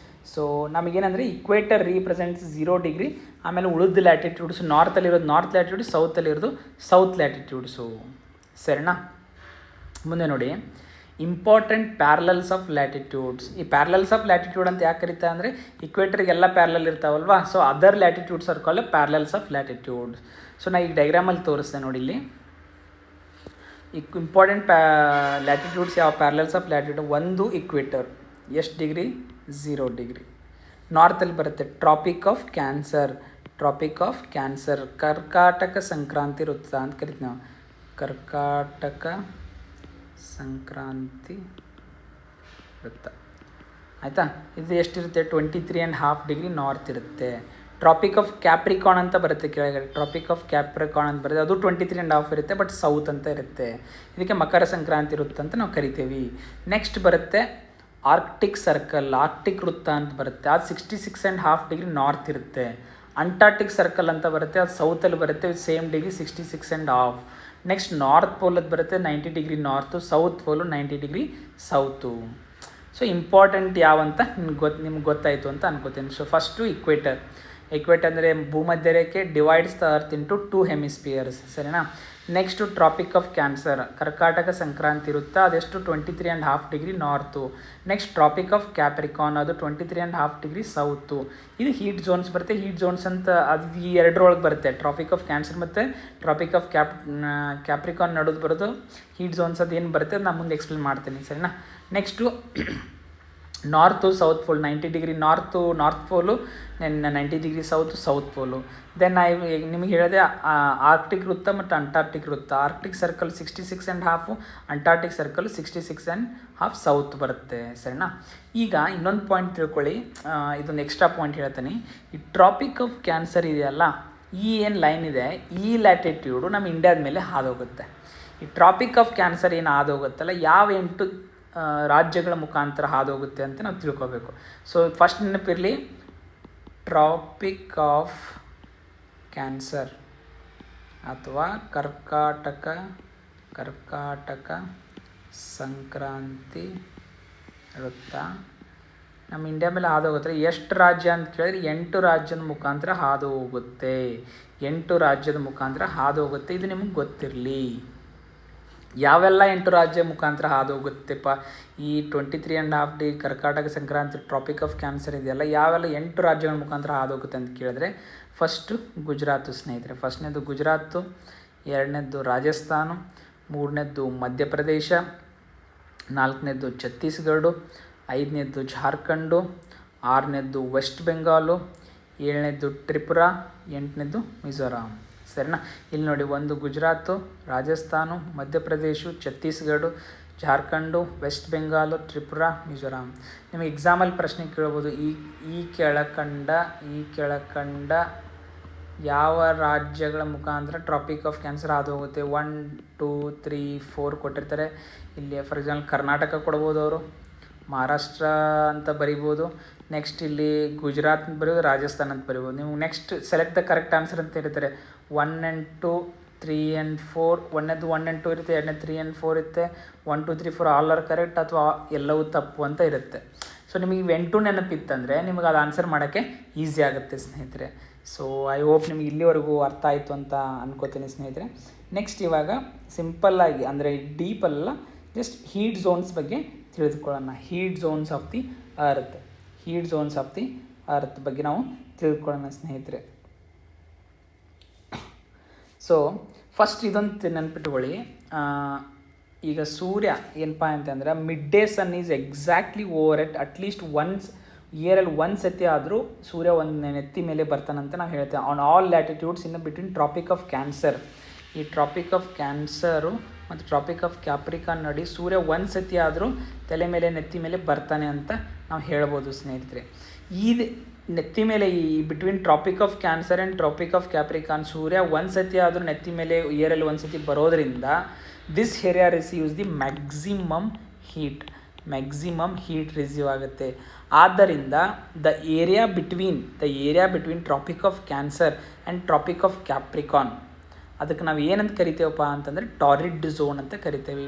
ಸೊ ನಮಗೇನಂದರೆ ಇಕ್ವೇಟರ್ ರೀಪ್ರೆಸೆಂಟ್ಸ್ 0 ಡಿಗ್ರಿ, ಆಮೇಲೆ ಉಳಿದ ಲ್ಯಾಟಿಟ್ಯೂಡ್ಸ್ ನಾರ್ತಲ್ಲಿರೋದು ನಾರ್ತ್ ಲ್ಯಾಟಿಟ್ಯೂಡ್, ಸೌತಲ್ಲಿರೋದು ಸೌತ್ ಲ್ಯಾಟಿಟ್ಯೂಡ್ಸು, ಸರಿನಾ? ಮುಂದೆ ನೋಡಿ, ಇಂಪಾರ್ಟೆಂಟ್ ಪ್ಯಾರಲಲ್ಸ್ ಆಫ್ ಲ್ಯಾಟಿಟ್ಯೂಡ್ಸ್. ಈ ಪ್ಯಾರಲಲ್ಸ್ ಆಫ್ ಲ್ಯಾಟಿಟ್ಯೂಡ್ ಅಂತ ಯಾಕೆ ಕರೀತಾ ಅಂದರೆ, ಇಕ್ವೇಟರ್ಗೆಲ್ಲ ಪ್ಯಾರಲಲ್ ಇರ್ತಾವಲ್ವಾ. So other latitudes are called parallels of latitudes. So ನಾನು ಈಗ ಡೈಗ್ರಾಮಲ್ಲಿ ತೋರಿಸ್ದೆ ನೋಡಿ. ಇಲ್ಲಿ ಇಂಪಾರ್ಟೆಂಟ್ ಲ್ಯಾಟಿಟ್ಯೂಡ್ಸ್ ಯಾವ ಪ್ಯಾರಲಲ್ಸ್ ಆಫ್ ಲ್ಯಾಟಿಟ್ಯೂಡ್, ಒಂದು ಇಕ್ವೇಟರ್ ಎಷ್ಟು ಡಿಗ್ರಿ, 0 ಡಿಗ್ರಿ. ನಾರ್ತಲ್ಲಿ ಬರುತ್ತೆ ಟ್ರಾಪಿಕ್ ಆಫ್ ಕ್ಯಾನ್ಸರ್, ಕರ್ಕಾಟಕ ಸಂಕ್ರಾಂತಿ ವೃತ್ತ ಅಂತ ಕರಿತೀವಿ ನಾವು. ಕರ್ಕಾಟಕ ಸಂಕ್ರಾಂತಿ ವೃತ್ತ ಆಯಿತಾ. ಇದು ಎಷ್ಟಿರುತ್ತೆ, 23.5 ಡಿಗ್ರಿ ನಾರ್ತ್ ಇರುತ್ತೆ. ಟ್ರಾಪಿಕ್ ಆಫ್ ಕ್ಯಾಪ್ರಿಕಾನ್ ಅಂತ ಬರುತ್ತೆ ಕೆಳಗಡೆ, ಟ್ರಾಪಿಕ್ ಆಫ್ ಕ್ಯಾಪ್ರಿಕಾನ್ ಅಂತ ಬರುತ್ತೆ, ಅದು 23.5 ಇರುತ್ತೆ, ಬಟ್ ಸೌತ್ ಅಂತ ಇರುತ್ತೆ. ಇದಕ್ಕೆ ಮಕರ ಸಂಕ್ರಾಂತಿ ವೃತ್ತ ಅಂತ ನಾವು ಕರಿತೀವಿ. ನೆಕ್ಸ್ಟ್ ಬರುತ್ತೆ ಆರ್ಕ್ಟಿಕ್ ಸರ್ಕಲ್, ಆರ್ಕ್ಟಿಕ್ ವೃತ್ತ ಅಂತ ಬರುತ್ತೆ, ಅದು 66.5 ಡಿಗ್ರಿ ನಾರ್ತ್ ಇರುತ್ತೆ. ಅಂಟಾರ್ಟಿಕ್ ಸರ್ಕಲ್ ಅಂತ ಬರುತ್ತೆ, ಅದು ಸೌತಲ್ಲಿ ಬರುತ್ತೆ, ಸೇಮ್ ಡಿಗ್ರಿ 66.5. ನೆಕ್ಸ್ಟ್ ನಾರ್ತ್ ಪೋಲದ್ದು ಬರುತ್ತೆ 90 ಡಿಗ್ರಿ ನಾರ್ತು, ಸೌತ್ ಪೋಲು 90 ಡಿಗ್ರಿ ಸೌತು. ಸೊ ಇಂಪಾರ್ಟೆಂಟ್ ಯಾವಂತ ನಿಮ್ಗೆ ಗೊತ್ತಾಯಿತು ಅಂತ ಅನ್ಕೋತೀನಿ. ಸೊ ಫಸ್ಟು ಇಕ್ವೇಟರ್ ಅಂದರೆ ಭೂಮಧ್ಯ ರೇಖೆ divides the earth into 2 hemispheres, ಸರಿನಾ. ನೆಕ್ಸ್ಟು ಟ್ರಾಪಿಕ್ ಆಫ್ ಕ್ಯಾನ್ಸರ್, ಕರ್ಕಾಟಕ ಸಂಕ್ರಾಂತಿ ವೃತ್ತ, ಅದೆಷ್ಟು 23.5 degree north. Next tropic of Capricorn, ಅದು 23.5 ಡಿಗ್ರಿ ಸೌತು. ಇದು ಹೀಟ್ ಝೋನ್ಸ್ ಬರುತ್ತೆ, ಹೀಟ್ ಝೋನ್ಸ್ ಅಂತ ಅದು ಈ ಎರಡರೊಳಗೆ ಬರುತ್ತೆ. ಟ್ರಾಪಿಕ್ ಆಫ್ ಕ್ಯಾನ್ಸರ್ ಮತ್ತು ಟ್ರಾಪಿಕ್ ಆಫ್ ಕ್ಯಾಪ್ರಿಕಾನ್ ನಡೋದು ಬರೋದು ಹೀಟ್ ಝೋನ್ಸ್, ಅದು ಏನು ಬರುತ್ತೆ ಅದು ನಾನು ಮುಂದೆ ಎಕ್ಸ್ಪ್ಲೇನ್ ಮಾಡ್ತೀನಿ, ಸರಿನಾ. Next north south pole, 90 degree north pole, 90 degree south pole. Then ನಿಮಗೆ ಹೇಳಿದೆ ಆರ್ಕ್ಟಿಕ್ ವೃತ್ತ ಮತ್ತು ಅಂಟಾರ್ಟಿಕ್ ವೃತ್ತ. Arctic circle 66.5, Antarctic circle 66.5 south ಬರುತ್ತೆ, ಸರಿನಾ. ಈಗ ಇನ್ನೊಂದು ಪಾಯಿಂಟ್ ತಿಳ್ಕೊಳ್ಳಿ, ಇದೊಂದು ಎಕ್ಸ್ಟ್ರಾ ಪಾಯಿಂಟ್ ಹೇಳ್ತೀನಿ. ಈ ಟ್ರಾಪಿಕ್ ಆಫ್ ಕ್ಯಾನ್ಸರ್ ಇದೆಯಲ್ಲ, ಈ ಏನು ಲೈನ್ ಇದೆ, ಈ ಲ್ಯಾಟಿಟ್ಯೂಡು ನಮ್ಮ ಇಂಡಿಯಾದ ಮೇಲೆ ಹಾದೋಗುತ್ತೆ. ಈ ಟ್ರಾಪಿಕ್ ಆಫ್ ಕ್ಯಾನ್ಸರ್ ಏನು ಹಾದೋಗುತ್ತಲ್ಲ, ಯಾವ 8 ರಾಜ್ಯಗಳ ಮುಖಾಂತರ ಹಾದೋಗುತ್ತೆ ಅಂತ ನಾವು ತಿಳ್ಕೊಬೇಕು. ಸೊ ಫಸ್ಟ್ ನೆನಪಿರಲಿ, ಟ್ರಾಪಿಕ್ ಆಫ್ ಕ್ಯಾನ್ಸರ್ ಅಥವಾ ಕರ್ಕಾಟಕ ಸಂಕ್ರಾಂತಿ ವೃತ್ತ ನಮ್ಮ ಇಂಡಿಯಾ ಮೇಲೆ ಹಾದು ಹೋಗುತ್ತೆ. ಎಷ್ಟು ರಾಜ್ಯ ಅಂತ ಕೇಳಿದ್ರೆ 8 ರಾಜ್ಯದ ಮುಖಾಂತರ ಹಾದು ಹೋಗುತ್ತೆ. 8 ರಾಜ್ಯದ ಮುಖಾಂತರ ಹಾದು ಹೋಗುತ್ತೆ. ಇದು ನಿಮಗೆ ಗೊತ್ತಿರಲಿ. ಯಾವೆಲ್ಲ 8 ರಾಜ್ಯ ಮುಖಾಂತರ ಹಾದು ಹೋಗುತ್ತೆಪ್ಪ ಈ 23.5 ಡಿಗ್ರಿ ಕರ್ಕಾಟಕ ಸಂಕ್ರಾಂತಿ ಟ್ರಾಪಿಕ್ ಆಫ್ ಕ್ಯಾನ್ಸರ್ ಇದೆಯಲ್ಲ, ಯಾವೆಲ್ಲ 8 ರಾಜ್ಯಗಳ ಮುಖಾಂತರ ಹಾದು ಹೋಗುತ್ತೆ ಅಂತ ಕೇಳಿದ್ರೆ, ಫಸ್ಟು ಗುಜರಾತು ಸ್ನೇಹಿತರೆ. ಫಸ್ಟ್ನೇದು ಗುಜರಾತು, ಎರಡನೇದು ರಾಜಸ್ಥಾನ, ಮೂರನೇದು ಮಧ್ಯಪ್ರದೇಶ, ನಾಲ್ಕನೇದು ಛತ್ತೀಸ್ಗಢ, ಐದನೇದು ಜಾರ್ಖಂಡು, ಆರನೇದು ವೆಸ್ಟ್ ಬೆಂಗಾಲು, ಏಳನೇದು ತ್ರಿಪುರಾ, ಎಂಟನೇದು ಮಿಜೋರಾಂ, ಸರಿನಾ. ಇಲ್ಲಿ ನೋಡಿ, ಒಂದು ಗುಜರಾತು, ರಾಜಸ್ಥಾನ, ಮಧ್ಯಪ್ರದೇಶ, ಛತ್ತೀಸ್ಗಢ, ಜಾರ್ಖಂಡು, ವೆಸ್ಟ್ ಬೆಂಗಾಲು, ತ್ರಿಪುರಾ, ಮಿಜೋರಾಂ. ನಿಮಗೆ ಎಕ್ಸಾಮಲ್ಲಿ ಪ್ರಶ್ನೆ ಕೇಳ್ಬೋದು, ಈ ಕೆಳಕಂಡ ಯಾವ ರಾಜ್ಯಗಳ ಮುಖಾಂತರ ಟ್ರಾಪಿಕ್ ಆಫ್ ಕ್ಯಾನ್ಸರ್ ಹಾದು ಹೋಗುತ್ತೆ. 1 2 3 4 ಕೊಟ್ಟಿರ್ತಾರೆ. ಇಲ್ಲಿ ಫಾರ್ ಎಕ್ಸಾಂಪಲ್ ಕರ್ನಾಟಕ ಕೊಡ್ಬೋದು, ಅವರು ಮಹಾರಾಷ್ಟ್ರ ಅಂತ ಬರಿಬೋದು. ನೆಕ್ಸ್ಟ್ ಇಲ್ಲಿ ಗುಜರಾತ್ ಅಂತ ಬರೀಬೋದು, ರಾಜಸ್ಥಾನ ಅಂತ ಬರಿಬೋದು. ನೀವು next select the correct answer ಅಂತ ಹೇಳ್ತಾರೆ. 1 and 2 3 and 4, ಒಂದನೇದು 1 and 2 ಇರುತ್ತೆ, ಎರಡನೇ 3 and 4 ಇರುತ್ತೆ, 1 2 3 4 ಆಲ್ ಆರ್ ಕರೆಕ್ಟ್ ಅಥವಾ ಎಲ್ಲವೂ ತಪ್ಪು ಅಂತ ಇರುತ್ತೆ. ಸೊ ನಿಮಗೆ ಇವೆಂಟು ನೆನಪಿತ್ತಂದರೆ ನಿಮಗೆ ಅದು ಆನ್ಸರ್ ಮಾಡೋಕ್ಕೆ ಈಸಿ ಆಗುತ್ತೆ ಸ್ನೇಹಿತರೆ. ಸೊ ಐ ಹೋಪ್ ನಿಮಗೆ ಇಲ್ಲಿವರೆಗೂ ಅರ್ಥ ಆಯಿತು ಅಂತ ಅನ್ಕೋತೀನಿ ಸ್ನೇಹಿತರೆ. ನೆಕ್ಸ್ಟ್ ಇವಾಗ ಸಿಂಪಲ್ಲಾಗಿ ಅಂದರೆ ಡೀಪಲ್ಲ, ಜಸ್ಟ್ ಹೀಟ್ ಝೋನ್ಸ್ ಬಗ್ಗೆ ತಿಳಿದುಕೊಳ್ಳೋಣ. Heat zones of the earth ಬಗ್ಗೆ ನಾವು ತಿಳ್ಕೊಳ್ಳೋಣ ಸ್ನೇಹಿತರೆ. ಸೊ ಫಸ್ಟ್ ಇದೊಂದು ನೆನ್ಪಿಟ್ಕೊಳ್ಳಿ, ಈಗ ಸೂರ್ಯ ಏನಪ್ಪ ಅಂತಂದ್ರೆ mid day sun is exactly over at at least once ಇಯರಲ್ಲಿ ಒಂದು ಸತಿ ಆದರೂ ಸೂರ್ಯ ಒಂದು ನೆತ್ತಿ ಮೇಲೆ ಬರ್ತಾನಂತ ನಾವು ಹೇಳ್ತೇವೆ. On all latitudes in between traffic of Cancer, ಈ ಟ್ರಾಪಿಕ್ ಆಫ್ ಕ್ಯಾನ್ಸರು ಮತ್ತು ಟ್ರಾಪಿಕ್ ಆಫ್ ಕ್ಯಾಪ್ರಿಕಾನ್ ನೋಡಿ ಸೂರ್ಯ ಒಂದು ಸತಿ ಆದರೂ ತಲೆ ಮೇಲೆ ನೆತ್ತಿ ಮೇಲೆ ಬರ್ತಾನೆ ಅಂತ ನಾವು ಹೇಳ್ಬೋದು ಸ್ನೇಹಿತರೆ. ಈ ನೆತ್ತಿ ಮೇಲೆ ಈ between traffic of Cancer and traffic of Capricorn ಸೂರ್ಯ ಒಂದು ಸತಿ ಆದರೂ ನೆತ್ತಿ ಮೇಲೆ ಇಯರಲ್ಲಿ ಒಂದು ಸತಿ ಬರೋದರಿಂದ this area receives the maximum heat receive ಆಗುತ್ತೆ. ಆದ್ದರಿಂದ the area between traffic of Cancer and traffic of Capricorn, ಅದಕ್ಕೆ ನಾವು ಏನಂತ ಕರಿತೇವಪ್ಪ ಅಂತಂದರೆ ಟಾರಿಡ್ ಝೋನ್ ಅಂತ ಕರಿತೇವೆ.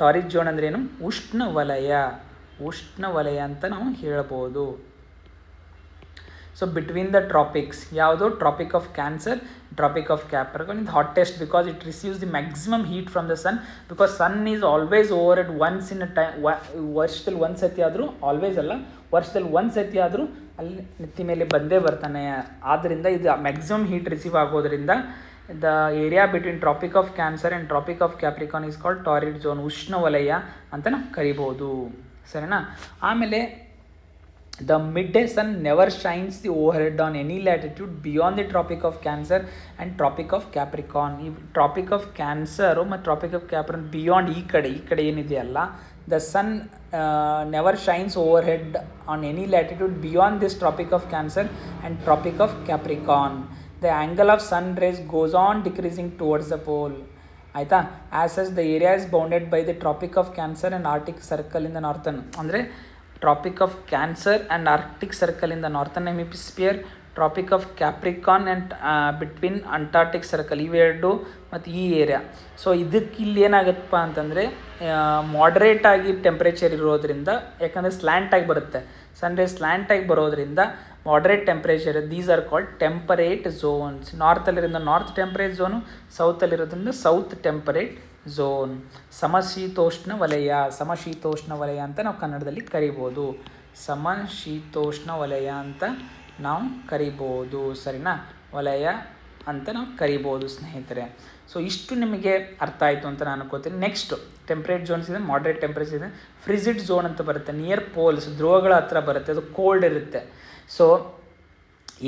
ಟಾರಿಡ್ ಝೋನ್ ಅಂದ್ರೆ ಏನು? ಉಷ್ಣ ವಲಯ ಅಂತ ನಾವು ಹೇಳ್ಬೋದು. ಸೊ ಬಿಟ್ವೀನ್ ದ ಟ್ರಾಪಿಕ್ಸ್ ಯಾವುದು? Tropic of Cancer, tropic of Capricorn is hottest because it receives the maximum heat from the sun, because sun is always over at once in a time. ವರ್ಷದಲ್ಲಿ ಒಂದು ಸತಿ ಆದರೂ, always ಅಲ್ಲ, ವರ್ಷದಲ್ಲಿ ಒಂದು ಸತಿ ಆದರೂ ಅಲ್ಲಿ ನೆತ್ತಿ ಮೇಲೆ ಬಂದೇ ಬರ್ತಾನೆ. ಆದ್ದರಿಂದ ಇದು ಮ್ಯಾಕ್ಸಿಮಮ್ ಹೀಟ್ ರಿಸೀವ್ ಆಗೋದ್ರಿಂದ the area between traffic of Cancer and traffic of Capricorn is called torrid zone, ಉಷ್ಣವಲಯ ಅಂತ ನಾವು ಕರಿಬೋದು. ಸರಿನಾ? ಆಮೇಲೆ the mid day sun never shines the overhead on any latitude beyond the tropic of Cancer and traffic of Capricorn. ಈ tropic of Cancer ಮತ್ತು tropic of Capricorn beyond ಈ ಕಡೆ ಏನಿದೆಯಲ್ಲ, the sun never shines overhead on any latitude beyond this Tropic of Cancer and traffic of Capricorn. The angle of sun rays goes on decreasing towards the pole. ಆಯಿತಾ? As such the area is bounded by the Tropic of Cancer and Arctic circle in the northern. ಅಂದರೆ Tropic of Cancer and Arctic circle in the northern hemisphere, Tropic of Capricorn and between Antarctic circle, ಇವೆರಡು ಮತ್ತು ಈ area. So ಇದಕ್ಕೆ ಇಲ್ಲಿ ಏನಾಗುತ್ತಪ್ಪ ಅಂತಂದರೆ ಮಾಡ್ರೇಟಾಗಿ temperature ಇರೋದ್ರಿಂದ, ಯಾಕಂದರೆ ಸ್ಲ್ಯಾಂಟಾಗಿ ಬರುತ್ತೆ, ಸನ್ರೈಸ್ ಸ್ಲ್ಯಾಂಟಾಗಿ ಬರೋದ್ರಿಂದ moderate temperature, these are called temperate zones. ನಾರ್ತಲ್ಲಿರೋದ್ರಿಂದ ನಾರ್ತ್ ಟೆಂಪರೇಟ್ ಝೋನು, ಸೌತಲ್ಲಿರೋದ್ರಿಂದ ಸೌತ್ ಟೆಂಪರೇಟ್ ಝೋನ್. ಸಮಶೀತೋಷ್ಣ ವಲಯ ಅಂತ ನಾವು ಕನ್ನಡದಲ್ಲಿ ಕರಿಬೋದು. ಸಮಶೀತೋಷ್ಣ ವಲಯ ಅಂತ ನಾವು ಕರಿಬೋದು. ಸರಿನಾ? ವಲಯ ಅಂತ ನಾವು ಕರಿಬೋದು ಸ್ನೇಹಿತರೆ. ಸೊ ಇಷ್ಟು ನಿಮಗೆ ಅರ್ಥ ಆಯಿತು ಅಂತ ನಾನು ಅನ್ಕೋತೀನಿ. ನೆಕ್ಸ್ಟ್ ಟೆಂಪ್ರೇಟ್ ಝೋನ್ಸ್ ಇದೆ, ಮಾಡ್ರೇಟ್ ಟೆಂಪ್ರೇಚರ್ ಇದೆ, ಫ್ರಿಜಿಡ್ ಝೋನ್ ಅಂತ ಬರುತ್ತೆ, ನಿಯರ್ ಪೋಲ್ಸ್, ಧ್ರುವಗಳ ಹತ್ರ ಬರುತ್ತೆ, ಅದು ಕೋಲ್ಡ್ ಇರುತ್ತೆ. So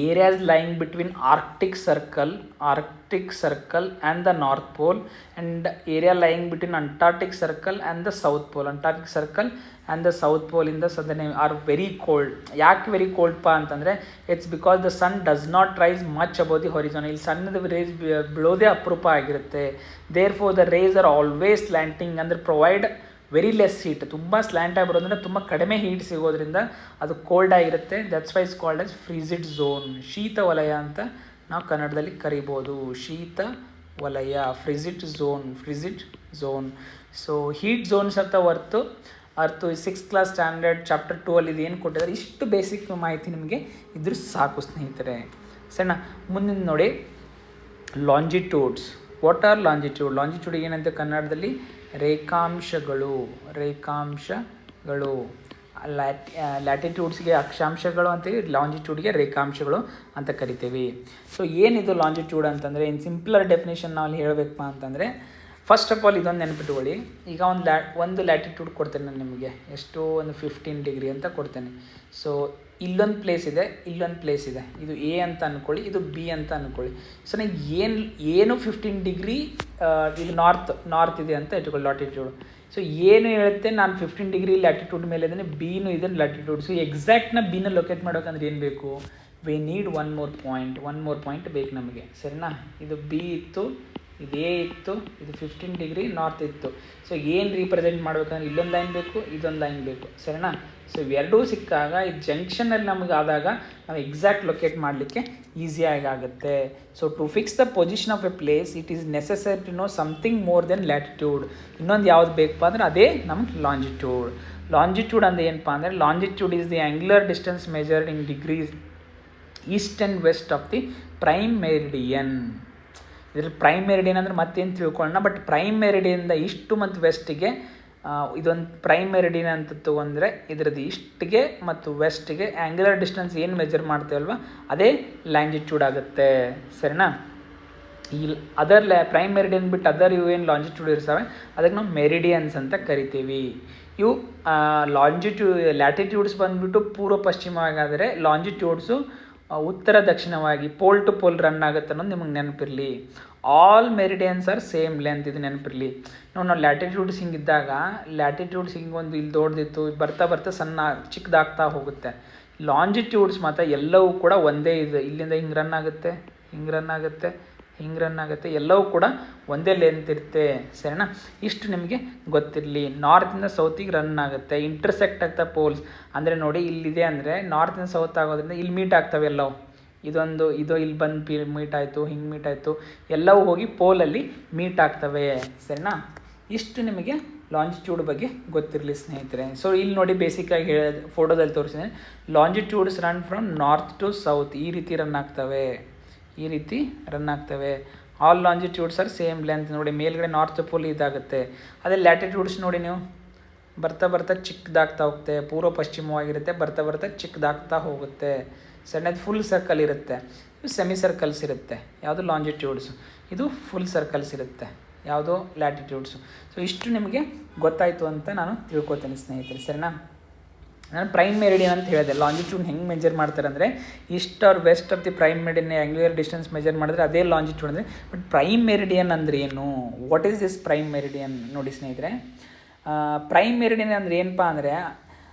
areas lying between Arctic Circle and the North Pole, and area lying between Antarctic Circle and the South Pole. Antarctic Circle and the South Pole in the southern are very cold. ಯಾಕೆ very cold ಪಾ ಅಂತಂದರೆ, it's because the sun does not rise much above the horizon. ಇಲ್ಲಿ ಸಣ್ಣದ rays ಬೀಳೋದೇ ಅಪರೂಪ ಆಗಿರುತ್ತೆ. Therefore the rays are always slanting, ಅಂದರೆ provide very less heat. ತುಂಬ ಸ್ಲ್ಯಾಂಟಾಗಿ ಬರೋದ್ರಿಂದ ತುಂಬ ಕಡಿಮೆ ಹೀಟ್ ಸಿಗೋದ್ರಿಂದ ಅದು ಕೋಲ್ಡ್ ಆಗಿರುತ್ತೆ. That's why is called as frigid zone. ಶೀತ ವಲಯ ಅಂತ ನಾವು ಕನ್ನಡದಲ್ಲಿ ಕರಿಬೋದು. ಶೀತ ವಲಯ, frigid zone. So heat zones ಅಂತ ಹೊರ್ತು 6th ಕ್ಲಾಸ್ ಸ್ಟ್ಯಾಂಡರ್ಡ್ ಚಾಪ್ಟರ್ 2 ಅಲ್ಲಿ ಇದು ಏನು ಕೊಟ್ಟಿದ್ದಾರೆ, ಇಷ್ಟು ಬೇಸಿಕ್ ಮಾಹಿತಿ ನಿಮಗೆ ಇದ್ರೂ ಸಾಕು ಸ್ನೇಹಿತರೆ. ಸಣ್ಣ ಮುಂದಿನ ನೋಡಿ, longitudes. What are longitude? Longitude ಏನಂತ ಕನ್ನಡದಲ್ಲಿ ರೇಖಾಂಶಗಳು. ಲ್ಯಾಟಿಟ್ಯೂಡ್ಸ್ಗೆ ಅಕ್ಷಾಂಶಗಳು ಅಂತೀವಿ, ಲಾಂಜಿಟ್ಯೂಡ್ಗೆ ರೇಖಾಂಶಗಳು ಅಂತ ಕರಿತೀವಿ. ಸೊ ಏನಿದು ಲಾಂಜಿಟ್ಯೂಡ್ ಅಂತಂದರೆ, ಇನ್ ಸಿಂಪ್ಲರ್ ಡೆಫಿನೇಷನ್ ನಾವು ಅಲ್ಲಿ ಹೇಳಬೇಕಪ್ಪ ಅಂತಂದರೆ, ಫಸ್ಟ್ ಆಫ್ ಆಲ್ ಇದೊಂದು ನೆನಪಿಟ್ಕೊಳ್ಳಿ. ಈಗ ಒಂದು ಲ್ಯಾಟಿಟ್ಯೂಡ್ ಕೊಡ್ತೇನೆ ನಾನು ನಿಮಗೆ, ಎಷ್ಟು, ಒಂದು 15 ಡಿಗ್ರಿ ಅಂತ ಕೊಡ್ತೇನೆ. ಸೊ ಇಲ್ಲೊಂದು ಪ್ಲೇಸ್ ಇದೆ, ಇದು ಎ ಅಂತ ಅಂದ್ಕೊಳ್ಳಿ, ಇದು ಬಿ ಅಂತ ಅಂದ್ಕೊಳ್ಳಿ. ಸೊ ನಾನು ಏನು 15 ಡಿಗ್ರಿ ಇಲ್ಲಿ ನಾರ್ತ್ ಇದೆ ಅಂತ ಇಟ್ಕೊಳ್ಳಿ ಲ್ಯಾಟಿಟ್ಯೂಡ್. ಸೊ ಏನು ಹೇಳುತ್ತೆ, ನಾನು 15 ಡಿಗ್ರಿ ಲ್ಯಾಟಿಟ್ಯೂಡ್ ಮೇಲೆ ಇದ್ದೇನೆ, ಬಿನೂ ಇದೆ ಲ್ಯಾಟಿಟ್ಯೂಡ್. ಸೊ ಎಕ್ಸಾಕ್ಟ್ನ ಬಿನ ಲೊಕೇಟ್ ಮಾಡೋಕಂದ್ರೆ ಏನು ಬೇಕು? We need one more point ಬೇಕು ನಮಗೆ. ಸರಿನಾ? ಇದು ಬಿ ಇತ್ತು, ಇದು ಎ ಇತ್ತು, ಇದು 15 ಡಿಗ್ರಿ ನಾರ್ತ್ ಇತ್ತು. ಸೊ ಏನು ರೀಪ್ರೆಸೆಂಟ್ ಮಾಡ್ಬೇಕಂದ್ರೆ ಇಲ್ಲೊಂದು ಲೈನ್ ಬೇಕು, ಇದೊಂದು ಲೈನ್ ಬೇಕು. ಸರಿನಾ? ಸೊ ಇವೆರಡೂ ಸಿಕ್ಕಾಗ ಈ ಜಂಕ್ಷನಲ್ಲಿ ನಮಗೆ ಆದಾಗ ನಾವು ಎಕ್ಸಾಕ್ಟ್ ಲೊಕೇಟ್ ಮಾಡಲಿಕ್ಕೆ ಈಸಿಯಾಗಿ ಆಗುತ್ತೆ. So to fix the position of a place it is necessary to know something more than latitude. ಇನ್ನೊಂದು ಯಾವ್ದು ಬೇಕಪ್ಪ ಅಂದರೆ ಅದೇ ನಮಗೆ ಲಾಂಜಿಟ್ಯೂಡ್ ಅಂದರೆ ಏನಪ್ಪ ಅಂದರೆ, longitude is the angular distance measured in degrees east and west of the prime meridian. ಇದರಲ್ಲಿ ಪ್ರೈಮ್ ಮೆರಿಡಿಯನ್ ಅಂದರೆ ಮತ್ತೇನು ತಿಳ್ಕೊಳ್ಳೋಣ, ಬಟ್ ಪ್ರೈಮ್ ಮೆರಿಡಿಯನ್ನಿಂದ ಈಸ್ಟು ಮತ್ತು ವೆಸ್ಟಿಗೆ ಇದೊಂದು ಪ್ರೈಮ್ ಮೆರಿಡಿಯನ್ ಅಂತ ತೊಗೊಂಡ್ರೆ ಇದರದ್ದು ಈಸ್ಟ್ಗೆ ಮತ್ತು ವೆಸ್ಟ್ಗೆ ಆ್ಯಂಗ್ಯುಲರ್ ಡಿಸ್ಟೆನ್ಸ್ ಏನು ಮೆಜರ್ ಮಾಡ್ತೇವಲ್ವ ಅದೇ ಲ್ಯಾಂಜಿಟ್ಯೂಡ್ ಆಗುತ್ತೆ. ಸರಿನಾ? ಈ ಪ್ರೈಮ್ ಮೆರಿಡಿಯನ್ ಬಿಟ್ಟು ಇವು ಏನು ಲಾಂಜಿಟ್ಯೂಡ್ ಇರ್ತವೆ ಅದಕ್ಕೆ ನಾವು ಮೆರಿಡಿಯನ್ಸ್ ಅಂತ ಕರಿತೀವಿ. ಇವು ಲ್ಯಾಟಿಟ್ಯೂಡ್ಸ್ ಬಂದುಬಿಟ್ಟು ಪೂರ್ವ ಪಶ್ಚಿಮವಾಗಾದರೆ, ಲಾಂಜಿಟ್ಯೂಡ್ಸು ಉತ್ತರ ದಕ್ಷಿಣವಾಗಿ ಪೋಲ್ ಟು ಪೋಲ್ ರನ್ ಆಗುತ್ತೆ ಅನ್ನೋದು ನಿಮಗೆ ನೆನಪಿರಲಿ. All meridians R same length, ಇದು ನೆನಪಿರಲಿ. ನಾವು ಲ್ಯಾಟಿಟ್ಯೂಡ್ಸ್ ಹಿಂಗಿದ್ದಾಗ ಲ್ಯಾಟಿಟ್ಯೂಡ್ಸ್ ಹಿಂಗೊಂದು ಇಲ್ಲಿ ದೊಡ್ಡದಿತ್ತು, ಬರ್ತಾ ಸಣ್ಣ ಚಿಕ್ಕದಾಗ್ತಾ ಹೋಗುತ್ತೆ. ಲಾಂಜಿಟ್ಯೂಡ್ಸ್ ಮಾತ್ರ ಎಲ್ಲವೂ ಕೂಡ ಒಂದೇ ಇದೆ. ಇಲ್ಲಿಂದ ಹಿಂಗೆ ರನ್ ಆಗುತ್ತೆ, ಎಲ್ಲವೂ ಕೂಡ ಒಂದೇ ಲೆಂತ್ ಇರುತ್ತೆ. ಸರಿನಾ? ಇಷ್ಟು ನಿಮಗೆ ಗೊತ್ತಿರಲಿ. ನಾರ್ತಿಂದ ಸೌತಿಗೆ ರನ್ ಆಗುತ್ತೆ, ಇಂಟರ್ಸೆಕ್ಟ್ ಆಗ್ತಾ ಪೋಲ್ಸ್. ಅಂದರೆ ನೋಡಿ, ಇಲ್ಲಿದೆ ಅಂದರೆ ನಾರ್ತಿಂದ ಸೌತ್ ಆಗೋದ್ರಿಂದ ಇಲ್ಲಿ ಮೀಟ್ ಆಗ್ತವೆ ಎಲ್ಲವೂ. ಇದು ಇಲ್ಲಿ ಬಂದು ಮೀಟ್ ಆಯಿತು, ಹಿಂಗೆ ಮೀಟ್ ಆಯಿತು, ಎಲ್ಲವೂ ಹೋಗಿ ಪೋಲಲ್ಲಿ ಮೀಟ್ ಆಗ್ತವೆ. ಸರಿನಾ? ಇಷ್ಟು ನಿಮಗೆ ಲಾಂಜಿಟ್ಯೂಡ್ ಬಗ್ಗೆ ಗೊತ್ತಿರಲಿ ಸ್ನೇಹಿತರೆ. ಸೊ ಇಲ್ಲಿ ನೋಡಿ, ಬೇಸಿಕ್ಕಾಗಿ ಫೋಟೋದಲ್ಲಿ ತೋರಿಸಿದ್ದೀನಿ, longitudes run from north to south, ಈ ರೀತಿ ರನ್ ಆಗ್ತವೆ. All longitudes are same length. ನೋಡಿ, ಮೇಲ್ಗಡೆ ನಾರ್ತ್ ಪೋಲ್ ಇದಾಗುತ್ತೆ. ಅದೇ ಲ್ಯಾಟಿಟ್ಯೂಡ್ಸ್ ನೋಡಿ, ನೀವು ಬರ್ತಾ ಚಿಕ್ಕದಾಗ್ತಾ ಹೋಗುತ್ತೆ, ಪೂರ್ವ ಪಶ್ಚಿಮವಾಗಿರುತ್ತೆ, ಬರ್ತಾ ಚಿಕ್ಕದಾಗ್ತಾ ಹೋಗುತ್ತೆ. ಸಣ್ಣದು ಫುಲ್ ಸರ್ಕಲ್ ಇರುತ್ತೆ, ಇವು ಸೆಮಿ ಸರ್ಕಲ್ಸ್ ಇರುತ್ತೆ. ಯಾವುದು ಲಾಂಜಿಟ್ಯೂಡ್ಸ್. ಇದು ಫುಲ್ ಸರ್ಕಲ್ಸ್ ಇರುತ್ತೆ, ಯಾವುದೋ ಲ್ಯಾಟಿಟ್ಯೂಡ್ಸು. ಸೊ ಇಷ್ಟು ನಿಮಗೆ ಗೊತ್ತಾಯಿತು ಅಂತ ನಾನು ತಿಳ್ಕೊತೀನಿ ಸ್ನೇಹಿತರೆ, ಸರಿನಾ. ನಾನು ಪ್ರೈಮ್ ಮೆರಿಡಿಯನ್ ಅಂತ ಹೇಳಿದೆ. ಲಾಂಜಿಟ್ಯೂಡ್ ಹೆಂಗೆ ಮೆಜರ್ ಮಾಡ್ತಾರೆ ಅಂದರೆ east or west of the prime meridian angular distance measure ಮಾಡಿದ್ರೆ ಅದೇ ಲಾಂಜಿಟ್ಯೂಡ್ ಅಂದರೆ. ಬಟ್ ಪ್ರೈಮ್ ಮೆರಿಡಿಯನ್ ಅಂದರೆ ಏನು, what is this prime meridian? ನೋಡಿ ಸ್ನೇಹಿತರೆ, ಪ್ರೈಮ್ ಮೆರಿಡಿಯನ್ ಅಂದರೆ ಏನಪ್ಪ ಅಂದರೆ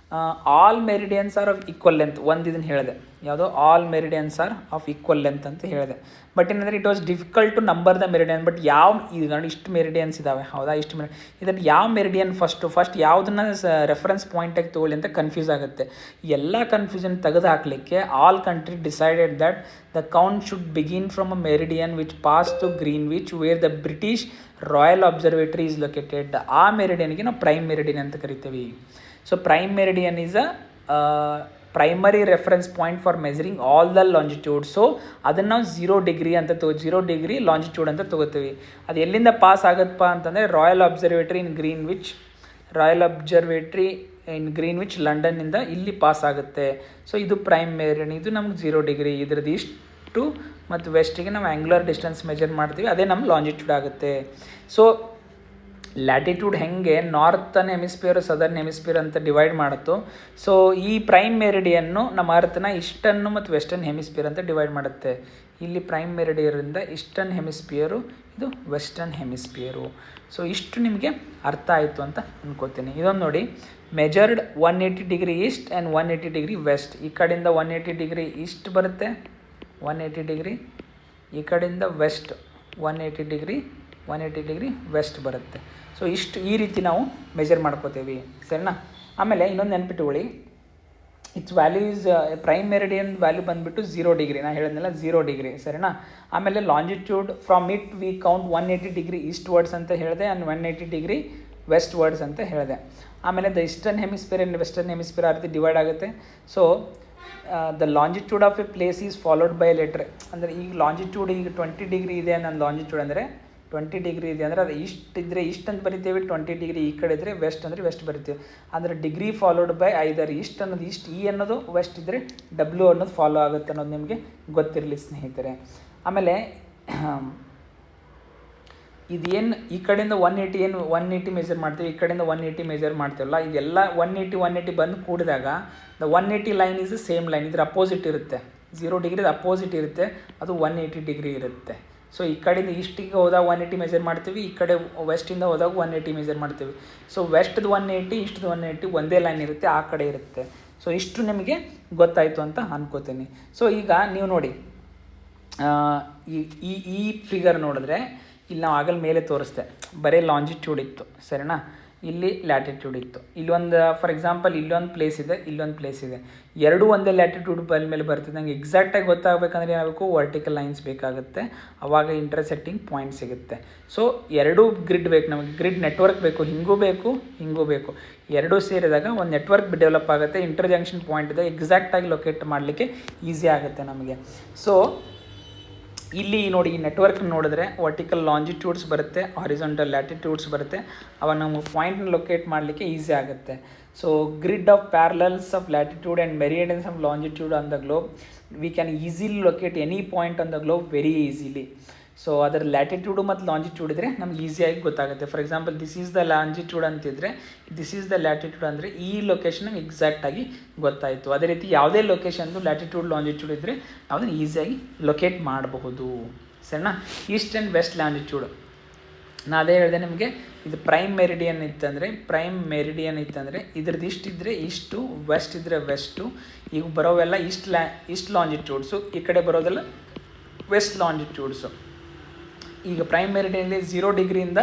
all meridians are of equal length. ಒಂದು ಇದನ್ನು ಹೇಳಿದೆ, ಯಾವುದೋ all meridians are of equal length ಅಂತ ಹೇಳಿದೆ. ಬಟ್ ಏನಂದರೆ it was difficult to number the meridian. But ಯಾವ ಈಗ ಇಷ್ಟು ಮೆರಿಡಿಯನ್ಸ್ ಇದ್ದಾವೆ, ಹೌದಾ, ಇಷ್ಟು ಇದನ್ನು ಯಾವ ಮೆರಿಡಿಯನ್ ಫಸ್ಟ್ ಯಾವುದನ್ನು ರೆಫರೆನ್ಸ್ ಪಾಯಿಂಟಾಗಿ ತೊಗೊಳ್ಳಿ ಅಂತ ಕನ್ಫ್ಯೂಸ್ ಆಗುತ್ತೆ. ಎಲ್ಲ ಕನ್ಫ್ಯೂಷನ್ ತೆಗೆದು ಹಾಕಲಿಕ್ಕೆ all country decided that the count should begin from a meridian which pass to Greenwich where the British Royal Observatory is located. ಆ ಮೆರಿಡಿಯನ್ಗೆ ನಾವು ಪ್ರೈಮ್ ಮೆರಿಡಿಯನ್ ಅಂತ ಕರಿತೀವಿ. So prime meridian is a primary reference point for measuring all the longitude. So ಅದನ್ನು ನಾವು 0 degree ಅಂತ 0 degree longitude ಅಂತ ತೊಗೋತೀವಿ. ಅದು ಎಲ್ಲಿಂದ ಪಾಸ್ ಆಗುತ್ತಪ್ಪ ಅಂತಂದರೆ ರಾಯಲ್ ಅಬ್ಸರ್ವೇಟರಿ ಇನ್ ಗ್ರೀನ್ವಿಚ್ ಲಂಡನ್ನಿಂದ ಇಲ್ಲಿ ಪಾಸ್ ಆಗುತ್ತೆ. ಸೊ ಇದು ಪ್ರೈಮ್ ಮೆರಿಡಿಯನ್, ಇದು ನಮ್ಗೆ 0 ಡಿಗ್ರಿ. ಇದ್ರದ್ದು ಇಷ್ಟು ಮತ್ತು ವೆಸ್ಟಿಗೆ ನಾವು ಆ್ಯಂಗ್ಯುಲರ್ ಡಿಸ್ಟೆನ್ಸ್ ಮೆಜರ್ ಮಾಡ್ತೀವಿ, ಅದೇ ನಮ್ಮ ಲಾಂಜಿಟ್ಯೂಡ್ ಆಗುತ್ತೆ. ಸೊ ಲ್ಯಾಟಿಟ್ಯೂಡ್ ಹೆಂಗೆ ನಾರ್ತನ್ ಹೆಮಿಸ್ಪಿಯರ್ ಸದರ್ನ್ ಹೆಮಿಸ್ಪಿಯರ್ ಅಂತ ಡಿವೈಡ್ ಮಾಡುತ್ತೋ, ಸೊ ಈ ಪ್ರೈಮ್ ಮೆರಿಡಿಯನ್ನು ನಮ್ಮ ಅರ್ಥನ ಈಸ್ಟರ್ನ್ ಮತ್ತು ವೆಸ್ಟರ್ನ್ ಹೆಮಿಸ್ಪಿಯರ್ ಅಂತ ಡಿವೈಡ್ ಮಾಡುತ್ತೆ. ಇಲ್ಲಿ ಪ್ರೈಮ್ ಮೆರಿಡಿಯರಿಂದ ಈಸ್ಟರ್ನ್ ಹೆಮಿಸ್ಪಿಯರು, ಇದು ವೆಸ್ಟರ್ನ್ ಹೆಮಿಸ್ಪಿಯರು. ಸೊ ಇಷ್ಟು ನಿಮಗೆ ಅರ್ಥ ಆಯಿತು ಅಂತ ಅನ್ಕೋತೀನಿ. ಇದೊಂದು ನೋಡಿ, measured 180 degree east and 180 degree west. ಈ ಕಡೆಯಿಂದ 180 ಡಿಗ್ರಿ ಈಸ್ಟ್ ಬರುತ್ತೆ, 180 ಡಿಗ್ರಿ, ಈ ಕಡೆಯಿಂದ ವೆಸ್ಟ್ 180 ಡಿಗ್ರಿ ವೆಸ್ಟ್ ಬರುತ್ತೆ. ಸೊ ಇಷ್ಟು ಈ ರೀತಿ ನಾವು ಮೆಜರ್ ಮಾಡ್ಕೋತೀವಿ, ಸರಿನಾ. ಆಮೇಲೆ ಇನ್ನೊಂದು ನೆನ್ಪಿಟ್ಕೊಳ್ಳಿ, it's value is prime meridian value ಬಂದುಬಿಟ್ಟು 0 ಡಿಗ್ರಿ. ನಾನು ಹೇಳಿದ್ನಲ್ಲ 0 ಡಿಗ್ರಿ, ಸರಿನಾ. ಆಮೇಲೆ longitude from it we count 180 degree East words ಅಂತ ಹೇಳಿದೆ ಆ್ಯಂಡ್ 180 ಡಿಗ್ರಿ ವೆಸ್ಟ್ ವರ್ಡ್ಸ್ ಅಂತ ಹೇಳಿದೆ. ಆಮೇಲೆ the eastern hemisphere and western hemisphere ಆ ರೀತಿ ಡಿವೈಡ್ ಆಗುತ್ತೆ. So the longitude of a place is followed by letter. ಅಂದರೆ ಈಗ ಲಾಂಜಿಟ್ಯೂಡ್ ಈಗ 20 ಡಿಗ್ರಿ ಇದೆ ನನ್ನ ಲಾಂಜಿಟ್ಯೂಡ್ ಅಂದರೆ 20 ಡಿಗ್ರಿ ಇದೆ ಅಂದರೆ ಅದು ಇಷ್ಟಿದ್ರೆ ಇಷ್ಟು ಅಂತ ಬರಿತೀವಿ, 20 ಡಿಗ್ರಿ ಈ ಕಡೆ ಇದ್ದರೆ ವೆಸ್ಟ್ ಅಂದರೆ ವೆಸ್ಟ್ ಬರಿತೀವಿ. ಅಂದರೆ degree followed by either East ಅನ್ನೋದು ಈಸ್ಟ್, ಇ ಅನ್ನೋದು ವೆಸ್ಟ್ ಇದ್ದರೆ ಡಬ್ಲ್ಯೂ ಅನ್ನೋದು ಫಾಲೋ ಆಗುತ್ತೆ ಅನ್ನೋದು ನಿಮಗೆ ಗೊತ್ತಿರಲಿ ಸ್ನೇಹಿತರೆ. ಆಮೇಲೆ ಇದೇನು ಈ ಕಡೆಯಿಂದ 180 ಮೆಜರ್ ಮಾಡ್ತೀವಿ, ಈ ಕಡೆಯಿಂದ 180 ಮೆಜರ್ ಮಾಡ್ತೀವಲ್ಲ, ಇದೆಲ್ಲ 180 ಬಂದು ಕೂಡಿದಾಗ the 180 line is the same line. ಇದ್ರ ಅಪೋಸಿಟ್ ಇರುತ್ತೆ, 0 ಡಿಗ್ರಿದ ಅಪೋಸಿಟ್ ಇರುತ್ತೆ, ಅದು 180 ಡಿಗ್ರಿ ಇರುತ್ತೆ. ಸೊ ಈ ಕಡೆಯಿಂದ ಈಸ್ಟಿಗೆ ಹೋದಾಗ 180 ಮೆಜರ್ ಮಾಡ್ತೀವಿ, ಈ ಕಡೆ ವೆಸ್ಟಿಂದ ಹೋದಾಗ 180 ಮೆಜರ್ ಮಾಡ್ತೀವಿ. ಸೊ ವೆಸ್ಟ್ದು 180, ಈಸ್ಟ್ದು 180 ಒಂದೇ ಲೈನ್ ಇರುತ್ತೆ, ಆ ಕಡೆ ಇರುತ್ತೆ. ಸೊ ಇಷ್ಟು ನಿಮಗೆ ಗೊತ್ತಾಯಿತು ಅಂತ ಅನ್ಕೋತೀನಿ. ಸೊ ಈಗ ನೀವು ನೋಡಿ, ಈ ಫಿಗರ್ ನೋಡಿದ್ರೆ ಇಲ್ಲಿ ನಾವು ಆಗಲ್ಲ ಮೇಲೆ ತೋರಿಸ್ದೆ, ಬರೀ ಲಾಂಜಿಟ್ಯೂಡ್ ಇತ್ತು, ಸರಿನಾ. ಇಲ್ಲಿ ಲ್ಯಾಟಿಟ್ಯೂಡ್ ಇತ್ತು. ಇಲ್ಲೊಂದು ಫಾರ್ ಎಕ್ಸಾಂಪಲ್ ಇಲ್ಲೊಂದು ಪ್ಲೇಸ್ ಇದೆ, ಇಲ್ಲೊಂದು ಪ್ಲೇಸ್ ಇದೆ, ಎರಡೂ ಒಂದೇ ಲ್ಯಾಟಿಟ್ಯೂಡ್ ಮೇಲೆ ಬರ್ತಿದೆ. ನಂಗೆ ಎಕ್ಸಾಕ್ಟಾಗಿ ಗೊತ್ತಾಗಬೇಕಂದ್ರೆ ಏನಾಗಬೇಕು, ವರ್ಟಿಕಲ್ ಲೈನ್ಸ್ ಬೇಕಾಗುತ್ತೆ, ಆವಾಗ ಇಂಟರ್ಸೆಕ್ಟಿಂಗ್ ಪಾಯಿಂಟ್ ಸಿಗುತ್ತೆ. ಸೊ ಎರಡೂ ಗ್ರಿಡ್ ಬೇಕು ನಮಗೆ, ಗ್ರಿಡ್ ನೆಟ್ವರ್ಕ್ ಬೇಕು, ಹಿಂಗೂ ಬೇಕು, ಎರಡೂ ಸೇರಿದಾಗ ಒಂದು ನೆಟ್ವರ್ಕ್ ಡೆವಲಪ್ ಆಗುತ್ತೆ. ಇಂಟರ್ಜಂಕ್ಷನ್ ಪಾಯಿಂಟ್ ಇದೆ, ಎಕ್ಸಾಕ್ಟಾಗಿ ಲೊಕೇಟ್ ಮಾಡಲಿಕ್ಕೆ ಈಸಿ ಆಗುತ್ತೆ ನಮಗೆ. ಸೊ ಇಲ್ಲಿ ನೋಡಿ, ಈ ನೆಟ್ವರ್ಕ್ ನೋಡಿದ್ರೆ ವರ್ಟಿಕಲ್ ಲಾಂಜಿಟ್ಯೂಡ್ಸ್ ಬರುತ್ತೆ, ಹಾರಿಜಾಂಟಲ್ ಲ್ಯಾಟಿಟ್ಯೂಡ್ಸ್ ಬರುತ್ತೆ. ಅವಾಗ ನಾವು ಪಾಯಿಂಟ್ನ ಲೊಕೇಟ್ ಮಾಡಲಿಕ್ಕೆ ಈಸಿ ಆಗುತ್ತೆ. So grid of parallels of latitude and meridians of longitude on the globe, we can easily locate any point on the globe very easily. So ಅದರ latitude ಮತ್ತು longitude ಇದ್ದರೆ ನಮ್ಗೆ ಈಸಿಯಾಗಿ ಗೊತ್ತಾಗುತ್ತೆ. For example this is the longitude ಅಂತಿದ್ರೆ, this is the latitude ಅಂದರೆ ಈ location ನಮ್ಗೆ ಎಕ್ಸಾಕ್ಟಾಗಿ ಗೊತ್ತಾಯಿತು. ಅದೇ ರೀತಿ ಯಾವುದೇ ಲೊಕೇಶನ್ದು ಲ್ಯಾಟಿಟ್ಯೂಡ್ ಲಾಂಜಿಟ್ಯೂಡ್ ಇದ್ದರೆ ನಾವು ಅದನ್ನು ಈಸಿಯಾಗಿ ಲೊಕೇಟ್ ಮಾಡಬಹುದು, ಸರಿನಾ. ಈಸ್ಟ್ ಆ್ಯಂಡ್ ವೆಸ್ಟ್ ಲ್ಯಾಟಿಟ್ಯೂಡ್ ನಾನು ಅದೇ ಹೇಳಿದೆ ನಿಮಗೆ, ಇದು ಪ್ರೈಮ್ ಮೆರಿಡಿಯನ್ ಇತ್ತಂದರೆ ಇದ್ರದ್ದು ಇಷ್ಟಿದ್ರೆ ಇಷ್ಟು, ವೆಸ್ಟ್ ಇದ್ದರೆ ವೆಸ್ಟು. ಈಗ ಬರೋವೆಲ್ಲ ಈಸ್ಟ್ ಲಾಂಜಿಟ್ಯೂಡ್ಸು, ಈ ಕಡೆ ಬರೋದೆಲ್ಲ ವೆಸ್ಟ್ ಲಾಂಜಿಟ್ಯೂಡ್ಸು. ಈಗ ಪ್ರೈಮ್ ಮೆರಿಡಿಯನ್ಲಿ 0 ಡಿಗ್ರಿಯಿಂದ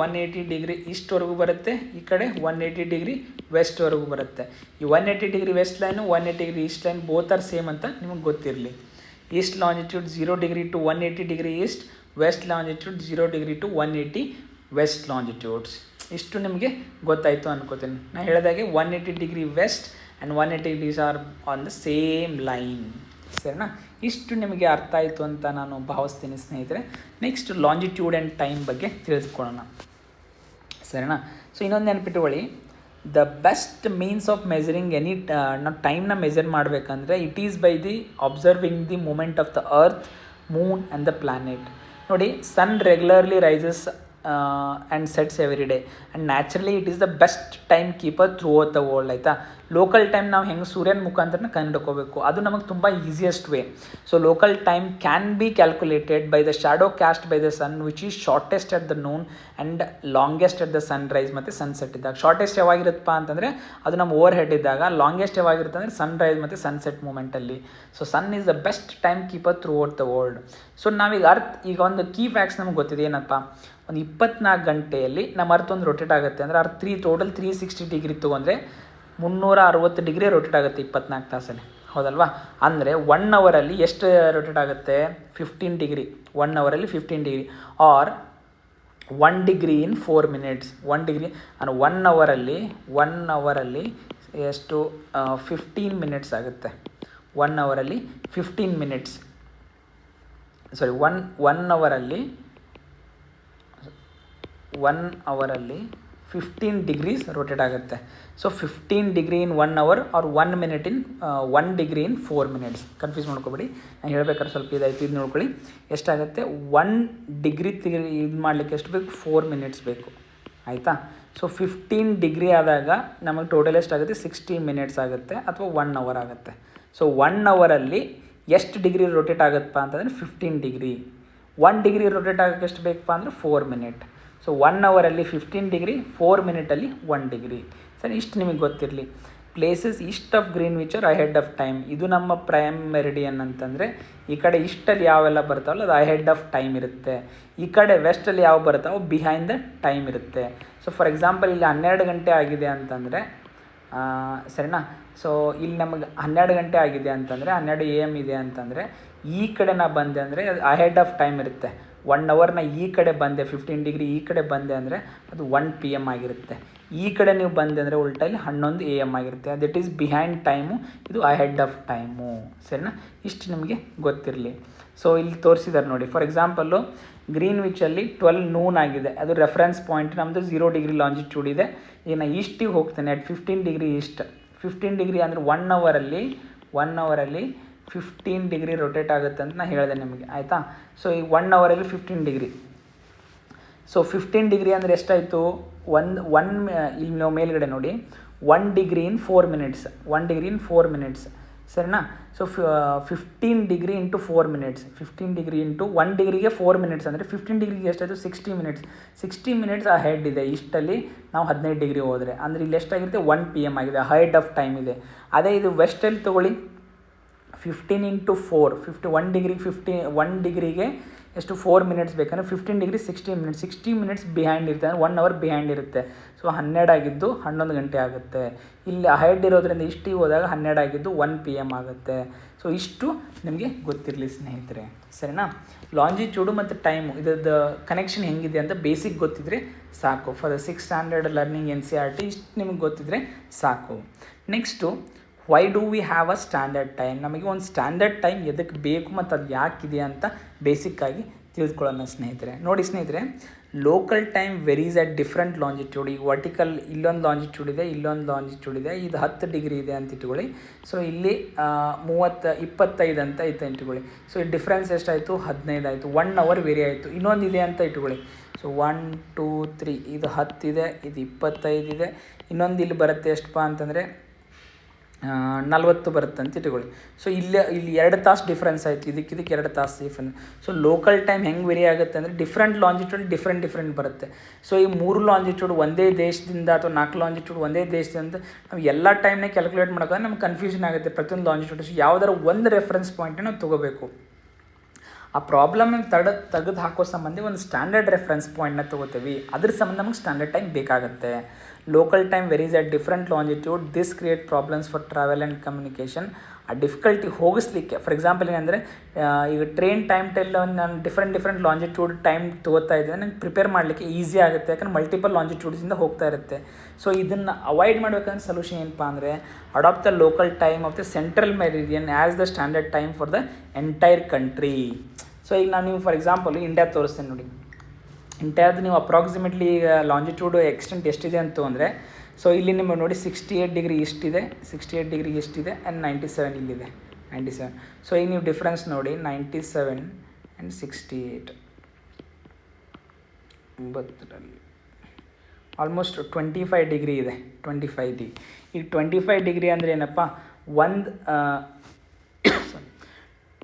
180 ಡಿಗ್ರಿ ಈಸ್ಟ್ವರೆಗೂ ಬರುತ್ತೆ, ಈ ಕಡೆ 180 ಡಿಗ್ರಿ ವೆಸ್ಟ್ವರೆಗೂ ಬರುತ್ತೆ. ಈ 180 degree west line, 180 degree east line both are same ಅಂತ ನಿಮಗೆ ಗೊತ್ತಿರಲಿ. East longitude 0 degree to 180 degree east, west longitude 0 degree to 180 west longitudes. ಇಷ್ಟು ನಿಮಗೆ ಗೊತ್ತಾಯಿತು ಅನ್ಕೋತೀನಿ. ನಾನು ಹೇಳಿದಾಗೆ 180 degree west and 180 degrees are on the same line, ಸರಿನಾ. ಇಷ್ಟು ನಿಮಗೆ ಅರ್ಥ ಆಯಿತು ಅಂತ ನಾನು ಭಾವಿಸ್ತೀನಿ ಸ್ನೇಹಿತರೆ. ನೆಕ್ಸ್ಟ್ ಲಾಂಜಿಟ್ಯೂಡ್ ಆ್ಯಂಡ್ ಟೈಮ್ ಬಗ್ಗೆ ತಿಳಿದುಕೊಳ್ಳೋಣ, ಸರಿನಾ. ಸೊ ಇನ್ನೊಂದು ನೆನಪಿಟ್ಟುಕೊಳ್ಳಿ, the best means of measuring ನಾವು ಟೈಮ್ನ ಮೆಜರ್ ಮಾಡಬೇಕಂದ್ರೆ it is by the observing the movement of the earth moon and the planet. ನೋಡಿ, sun regularly rises and sets every day and naturally it is the best time keeper through the world. ಆಯಿತಾ, local time ನಾವು ಹೆಂಗೆ ಸೂರ್ಯನ ಮುಖಾಂತರ ಕಂಡುಹಿಡ್ಕೋಬೇಕು, ಅದು ನಮಗೆ ತುಂಬ easiest way. So local time can be calculated by the shadow caste by the sun which is shortest at the noon and longest at the sunrise ಮತ್ತು ಸನ್ಸೆಟ್ ಇದ್ದಾಗ. ಶಾರ್ಟೆಸ್ಟ್ ಯಾವಾಗಿರುತ್ತಪ್ಪ ಅಂತಂದರೆ ಅದು ನಮ್ಮ ಓವರ್ ಹೆಡ್ ಇದ್ದಾಗ, ಲಾಂಗೆಸ್ಟ್ ಯಾವಾಗಿರುತ್ತೆ ಅಂದರೆ sunrise ಮತ್ತು ಸನ್ಸೆಟ್ ಮೂಮೆಂಟಲ್ಲಿ. So sun is the best time keeper through the world. So ನಾವೀಗ ಈಗ ಒಂದು ಕೀ ಫ್ಯಾಕ್ಟ್ಸ್ ನಮ್ಗೆ ಗೊತ್ತಿದೆ ಏನಪ್ಪ, ಒಂದು 24 ಗಂಟೆಯಲ್ಲಿ ನಮ್ಮ ಅರ್ತ್ ಒಂದು ರೊಟೇಟ್ ಆಗುತ್ತೆ ಅಂದರೆ ಅರ್ತ್ ಟೋಟಲ್ 360 ಡಿಗ್ರಿ ತೊಗೊಂಡ್ರೆ 360 ಡಿಗ್ರಿ ರೊಟೇಟ್ ಆಗುತ್ತೆ 24 ತಾಸಲ್ಲಿ, ಹೌದಲ್ವಾ? ಅಂದರೆ 1 ಅವರಲ್ಲಿ ಎಷ್ಟು ರೊಟೇಟ್ ಆಗುತ್ತೆ? 15 ಡಿಗ್ರಿ. 1 ಅವರಲ್ಲಿ 15 degree R 1 degree in 4 minutes. 1 degree ಅಂದರೆ 1 ಅವರಲ್ಲಿ ಎಷ್ಟು 15 ಮಿನಿಟ್ಸ್ ಆಗುತ್ತೆ. 1 ಅವರಲ್ಲಿ 15 ಮಿನಿಟ್ಸ್, ಸಾರಿ, ಒನ್ ಅವರಲ್ಲಿ 15 ಡಿಗ್ರೀಸ್ ರೊಟೇಟ್ ಆಗುತ್ತೆ. So 15 degree in 1 hour or 1 minute in 1 degree in 4 minutes. Confuse ಮಾಡ್ಕೊಬೇಡಿ, ನಾನು ಹೇಳ್ಬೇಕಾದ್ರೆ ಸ್ವಲ್ಪ ಇದಾಯಿತು, ಇದು ನೋಡ್ಕೊಳ್ಳಿ ಎಷ್ಟಾಗುತ್ತೆ. 1 ಡಿಗ್ರಿ ಇದು ಮಾಡಲಿಕ್ಕೆ ಎಷ್ಟು ಬೇಕು? 4 ಮಿನಿಟ್ಸ್ ಬೇಕು, ಆಯಿತಾ? ಸೊ 15 ಡಿಗ್ರಿ ಆದಾಗ ನಮಗೆ ಟೋಟಲ್ ಎಷ್ಟಾಗುತ್ತೆ? 60 ಮಿನಿಟ್ಸ್ ಆಗುತ್ತೆ ಅಥವಾ 1 ಅವರ್ ಆಗುತ್ತೆ. ಸೊ 1 ಅವರಲ್ಲಿ ಎಷ್ಟು ಡಿಗ್ರಿ ರೊಟೇಟ್ ಆಗುತ್ತಪ್ಪ ಅಂತಂದರೆ 15 ಡಿಗ್ರಿ. 1 ಡಿಗ್ರಿ ರೊಟೇಟ್ ಆಗೋಕ್ಕೆ ಎಷ್ಟು ಬೇಕಪ್ಪ ಅಂದರೆ 4 ಮಿನಿಟ್. ಸೊ 1 ಅವರಲ್ಲಿ 15 ಡಿಗ್ರಿ, 4 ಮಿನಿಟಲ್ಲಿ 1 ಡಿಗ್ರಿ. ಸರಿ, ಇಷ್ಟು ನಿಮಗೆ ಗೊತ್ತಿರಲಿ. Places East of Greenwich R ahead of time. ಇದು ನಮ್ಮ ಪ್ರೈಮ್ ಮೆರಿಡಿಯನ್ ಅಂತಂದರೆ ಈ ಕಡೆ ಈಸ್ಟಲ್ಲಿ ಯಾವೆಲ್ಲ ಬರ್ತಾವಲ್ಲ ಅದು ಅಹೆಡ್ ಆಫ್ ಟೈಮ್ ಇರುತ್ತೆ. ಈ ಕಡೆ ವೆಸ್ಟಲ್ಲಿ ಯಾವ ಬರ್ತಾವೋ ಬಿಹೈಂಡ್ ದ ಟೈಮ್ ಇರುತ್ತೆ. ಸೊ ಫಾರ್ ಎಕ್ಸಾಂಪಲ್ ಇಲ್ಲಿ 12 ಗಂಟೆ ಆಗಿದೆ ಅಂತಂದರೆ, ಸರಿನಾ? ಸೊ ಇಲ್ಲಿ ನಮಗೆ 12 ಗಂಟೆ ಆಗಿದೆ ಅಂತಂದರೆ 12 AM ಇದೆ ಅಂತಂದರೆ ಈ ಕಡೆ ನಾ ಬಂದೆ ಅಂದರೆ ಅದು ಅಹೆಡ್ ಆಫ್ ಟೈಮ್ ಇರುತ್ತೆ. 1 ಅವರ್ನ ಈ ಕಡೆ ಬಂದೆ, 15 ಡಿಗ್ರಿ ಈ ಕಡೆ ಬಂದೆ ಅಂದರೆ ಅದು 1 PM ಆಗಿರುತ್ತೆ. ಈ ಕಡೆ ನೀವು ಬಂದೆ ಅಂದರೆ ಉಲ್ಟಲ್ಲಿ 11 AM ಆಗಿರುತ್ತೆ. ದಟ್ ಈಸ್ ಬಿಹೈಂಡ್ ಟೈಮು, ಇದು ಅಹೆಡ್ ಆಫ್ ಟೈಮು. ಸರಿನಾ? ಇಷ್ಟು ನಿಮಗೆ ಗೊತ್ತಿರಲಿ. ಸೊ ಇಲ್ಲಿ ತೋರಿಸಿದ್ದಾರೆ ನೋಡಿ, ಫಾರ್ ಎಕ್ಸಾಂಪಲ್ಲು ಗ್ರೀನ್ವಿಚಲ್ಲಿ 12 noon ಆಗಿದೆ, ಅದು ರೆಫರೆನ್ಸ್ ಪಾಯಿಂಟ್ ನಮ್ಮದು 0 ಡಿಗ್ರಿ ಲಾಂಜಿಟ್ಯೂಡ್ ಇದೆ. ಈಗ ನಾನು ಈಸ್ಟಿಗೆ ಹೋಗ್ತೇನೆ ಅಟ್ 15 ಡಿಗ್ರಿ ಈಸ್ಟ್. 15 ಡಿಗ್ರಿ ಅಂದರೆ 1 ಅವರಲ್ಲಿ 15 ಡಿಗ್ರಿ ರೊಟೇಟ್ ಆಗುತ್ತೆ ಅಂತ ನಾನು ಹೇಳಿದೆ ನಿಮಗೆ, ಆಯಿತಾ? ಸೊ ಈ 1 ಅವರಲ್ಲಿ 15 ಡಿಗ್ರಿ. ಸೊ 15 ಡಿಗ್ರಿ ಅಂದರೆ ಎಷ್ಟಾಯಿತು? ಇಲ್ಲಿ ನಾವು ಮೇಲ್ಗಡೆ ನೋಡಿ 1 degree in 4 minutes. 1 degree in 4 minutes, ಸರಿನಾ? So 15 degree into 4 minutes. 15 degree into 1 ಡಿಗ್ರಿಗೆ 4 ಮಿನಿಟ್ಸ್ ಅಂದರೆ 15 ಡಿಗ್ರಿಗೆ ಎಷ್ಟಾಯಿತು? 60 ಮಿನಿಟ್ಸ್. 60 ಮಿನಿಟ್ಸ್ ಆ ಹೆಡ್ ಇದೆ. ಇಷ್ಟಲ್ಲಿ ನಾವು 15 ಡಿಗ್ರಿ ಹೋದರೆ ಅಂದರೆ ಇಲ್ಲಿ ಎಷ್ಟಾಗಿರುತ್ತೆ? 1 PM ಆಗಿದೆ, ಹೆಡ್ ಆಫ್ ಟೈಮ್ ಇದೆ. ಅದೇ ಇದು ವೆಸ್ಟಲ್ಲಿ ತೊಗೊಳ್ಳಿ, 15 ಇಂಟು 4, 1 ಡಿಗ್ರಿಗೆ 1 ಡಿಗ್ರಿಗೆ ಎಷ್ಟು? 4 ಮಿನಿಟ್ಸ್ ಬೇಕಂದರೆ 15 ಡಿಗ್ರಿ 60 ಮಿನಿಟ್ಸ್. 60 ಮಿನಿಟ್ಸ್ ಬಿಹೈಂಡ್ ಇರುತ್ತೆ ಅಂದರೆ 1 ಅವರ್ ಬಿಹೈಂಡ್ ಇರುತ್ತೆ. ಸೊ 12 ಆಗಿದ್ದು 11 ಗಂಟೆ ಆಗುತ್ತೆ. ಇಲ್ಲಿ ಹೆಡ್ ಇರೋದ್ರಿಂದ ಇಷ್ಟಿಗೆ ಹೋದಾಗ 12 ಆಗಿದ್ದು 1 PM ಆಗುತ್ತೆ. ಸೊ ಇಷ್ಟು ನಿಮಗೆ ಗೊತ್ತಿರಲಿ ಸ್ನೇಹಿತರೆ, ಸರಿನಾ? ಲಾಂಜಿಟ್ಯೂಡು ಮತ್ತು ಟೈಮು ಇದರದ್ದು ಕನೆಕ್ಷನ್ ಹೆಂಗಿದೆ ಅಂತ ಬೇಸಿಕ್ ಗೊತ್ತಿದ್ರೆ ಸಾಕು. For the 6th standard learning NCERT ಇಷ್ಟು ನಿಮಗೆ ಗೊತ್ತಿದ್ರೆ ಸಾಕು. Next, why do we have a standard time? ನಮಗೆ ಒಂದು ಸ್ಟ್ಯಾಂಡರ್ಡ್ ಟೈಮ್ ಎದಕ್ಕೆ ಬೇಕು ಮತ್ತು ಅದು ಯಾಕಿದೆ ಅಂತ ಬೇಸಿಕ್ಕಾಗಿ ತಿಳಿದುಕೊಳ್ಳೋಣ ಸ್ನೇಹಿತರೆ. ನೋಡಿ ಸ್ನೇಹಿತರೆ, local time varies at different longitude. ಈಗ ವರ್ಟಿಕಲ್ ಇಲ್ಲೊಂದು ಲಾಂಜಿಟ್ಯೂಡ್ ಇದೆ, ಇಲ್ಲೊಂದು ಲಾಂಜಿಟ್ಯೂಡ್ ಇದೆ. ಇದು 10 ಡಿಗ್ರಿ ಇದೆ ಅಂತ ಇಟ್ಕೊಳ್ಳಿ. ಸೊ ಇಲ್ಲಿ 25 ಅಂತ ಇತ್ತು ಇಟ್ಕೊಳ್ಳಿ. ಸೊ ಈ ಡಿಫ್ರೆನ್ಸ್ ಎಷ್ಟಾಯಿತು? 15 ಆಯಿತು. 1 ಅವರ್ ವೇರಿ ಆಯಿತು. ಇನ್ನೊಂದು ಇದೆ ಅಂತ ಇಟ್ಕೊಳ್ಳಿ. ಸೊ 1 2 3 ಇದು 10 ಇದೆ, ಇದು 25 ಇದೆ. ಇನ್ನೊಂದು ಇಲ್ಲಿ ಬರುತ್ತೆ ಎಷ್ಟಪ್ಪ ಅಂತಂದರೆ 40 ಬರುತ್ತೆ ಅಂತ ಇಟ್ಕೊಳ್ಳಿ. ಸೊ ಇಲ್ಲಿ 2 ತಾಸು ಡಿಫ್ರೆನ್ಸ್ ಆಯಿತು, ಇದಕ್ಕೆ 2 ತಾಸು ಡಿಫ್ರೆನ್ಸ್. ಸೊ ಲೋಕಲ್ ಟೈಮ್ ಹೆಂಗೆ ವೇರಿ ಆಗುತ್ತೆ ಅಂದರೆ ಡಿಫ್ರೆಂಟ್ ಲಾಂಜಿಟ್ಯೂಡ್ ಡಿಫ್ರೆಂಟ್ ಬರುತ್ತೆ. ಸೊ ಈ 3 ಲಾಂಜಿಟ್ಯೂಡ್ ಒಂದೇ ದೇಶದಿಂದ ಅಥವಾ 4 ಲಾಂಜಿಟ್ಯೂಡ್ ಒಂದೇ ದೇಶದಿಂದ ನಾವು ಎಲ್ಲ ಟೈಮ್ನೇ ಕ್ಯಾಲ್ಕುಲೇಟ್ ಮಾಡೋಕೆ ನಮ್ಗೆ ಕನ್ಫ್ಯೂಷನ್ ಆಗುತ್ತೆ ಪ್ರತಿಯೊಂದು ಲಾಂಜಿಟ್ಯೂಡ್. ಸೊ ಯಾವುದಾದ್ರು ಒಂದು ರೆಫರೆನ್ಸ್ ಪಾಯಿಂಟನ್ನು ನಾವು ತೊಗೋಬೇಕು. ಆ ಪ್ರಾಬ್ಲಮ್ ತೆಗೆದು ಹಾಕೋ ಸಂಬಂಧ ಒಂದು ಸ್ಟ್ಯಾಂಡರ್ಡ್ ರೆಫರೆನ್ಸ್ ಪಾಯಿಂಟ್ನ ತೊಗೋತೀವಿ. ಅದ್ರ ಸಂಬಂಧ ನಮಗೆ ಸ್ಟ್ಯಾಂಡರ್ಡ್ ಟೈಮ್ ಬೇಕಾಗುತ್ತೆ. Local time varies at different longitude. This create problems for travel and communication. ಆ ಡಿಫಿಕಲ್ಟಿ ಹೋಗಿಸ್ಲಿಕ್ಕೆ, ಫಾರ್ ಎಕ್ಸಾಂಪಲ್ ಏನಂದರೆ ಈಗ ಟ್ರೈನ್ ಟೈಮ್ ನಾನು ಡಿಫ್ರೆಂಟ್ ಲಾಂಜಿಟ್ಯೂಡ್ ಟೈಮ್ ತೊಗೋತಾ ಇದ್ದರೆ ನಂಗೆ ಪ್ರಿಪೇರ್ ಮಾಡಲಿಕ್ಕೆ ಈಸಿ ಆಗುತ್ತೆ, ಯಾಕಂದ್ರೆ ಮಲ್ಟಿಪಲ್ ಲಾಂಜಿಟ್ಯೂಡ್ಸಿಂದ ಹೋಗ್ತಾ ಇರುತ್ತೆ. ಸೊ ಇದನ್ನು ಅವಾಯ್ಡ್ ಮಾಡಬೇಕಂದ್ರೆ ಸೊಲ್ಯೂಷನ್ ಏನಪ್ಪ ಅಂದರೆ adopt the local time of the central meridian as the standard time for the entire country. So ಈಗ ನಾನು ನೀವು ಫಾರ್ ಎಕ್ಸಾಂಪಲ್ ಇಂಡಿಯಾ ತೋರಿಸ್ತೇನೆ ನೋಡಿ. ಇಂಡಿಯಾದ ನೀವು ಅಪ್ರಾಕ್ಸಿಮೇಟ್ಲಿ ಈಗ ಲಾಂಜಿಟ್ಯೂಡ್ ಎಕ್ಸ್ಟೆಂಟ್ ಎಷ್ಟಿದೆ ಅಂತ ಅಂದರೆ, ಸೊ ಇಲ್ಲಿ ನಿಮಗೆ ನೋಡಿ 68 ಡಿಗ್ರಿ ಇಷ್ಟಿದೆ, 68 ಡಿಗ್ರಿ ಇಷ್ಟಿದೆ ಆ್ಯಂಡ್ 97 ಇಲ್ಲಿದೆ 97. ಸೊ ಈಗ ನೀವು ಡಿಫ್ರೆನ್ಸ್ ನೋಡಿ 97 ಆ್ಯಂಡ್ 68 9ರಲ್ಲಿ ಆಲ್ಮೋಸ್ಟ್ 25 ಡಿಗ್ರಿ ಇದೆ. 25 ಡಿಗ್ರಿ. ಈಗ 25 ಡಿಗ್ರಿ ಅಂದರೆ ಏನಪ್ಪ, ಒಂದು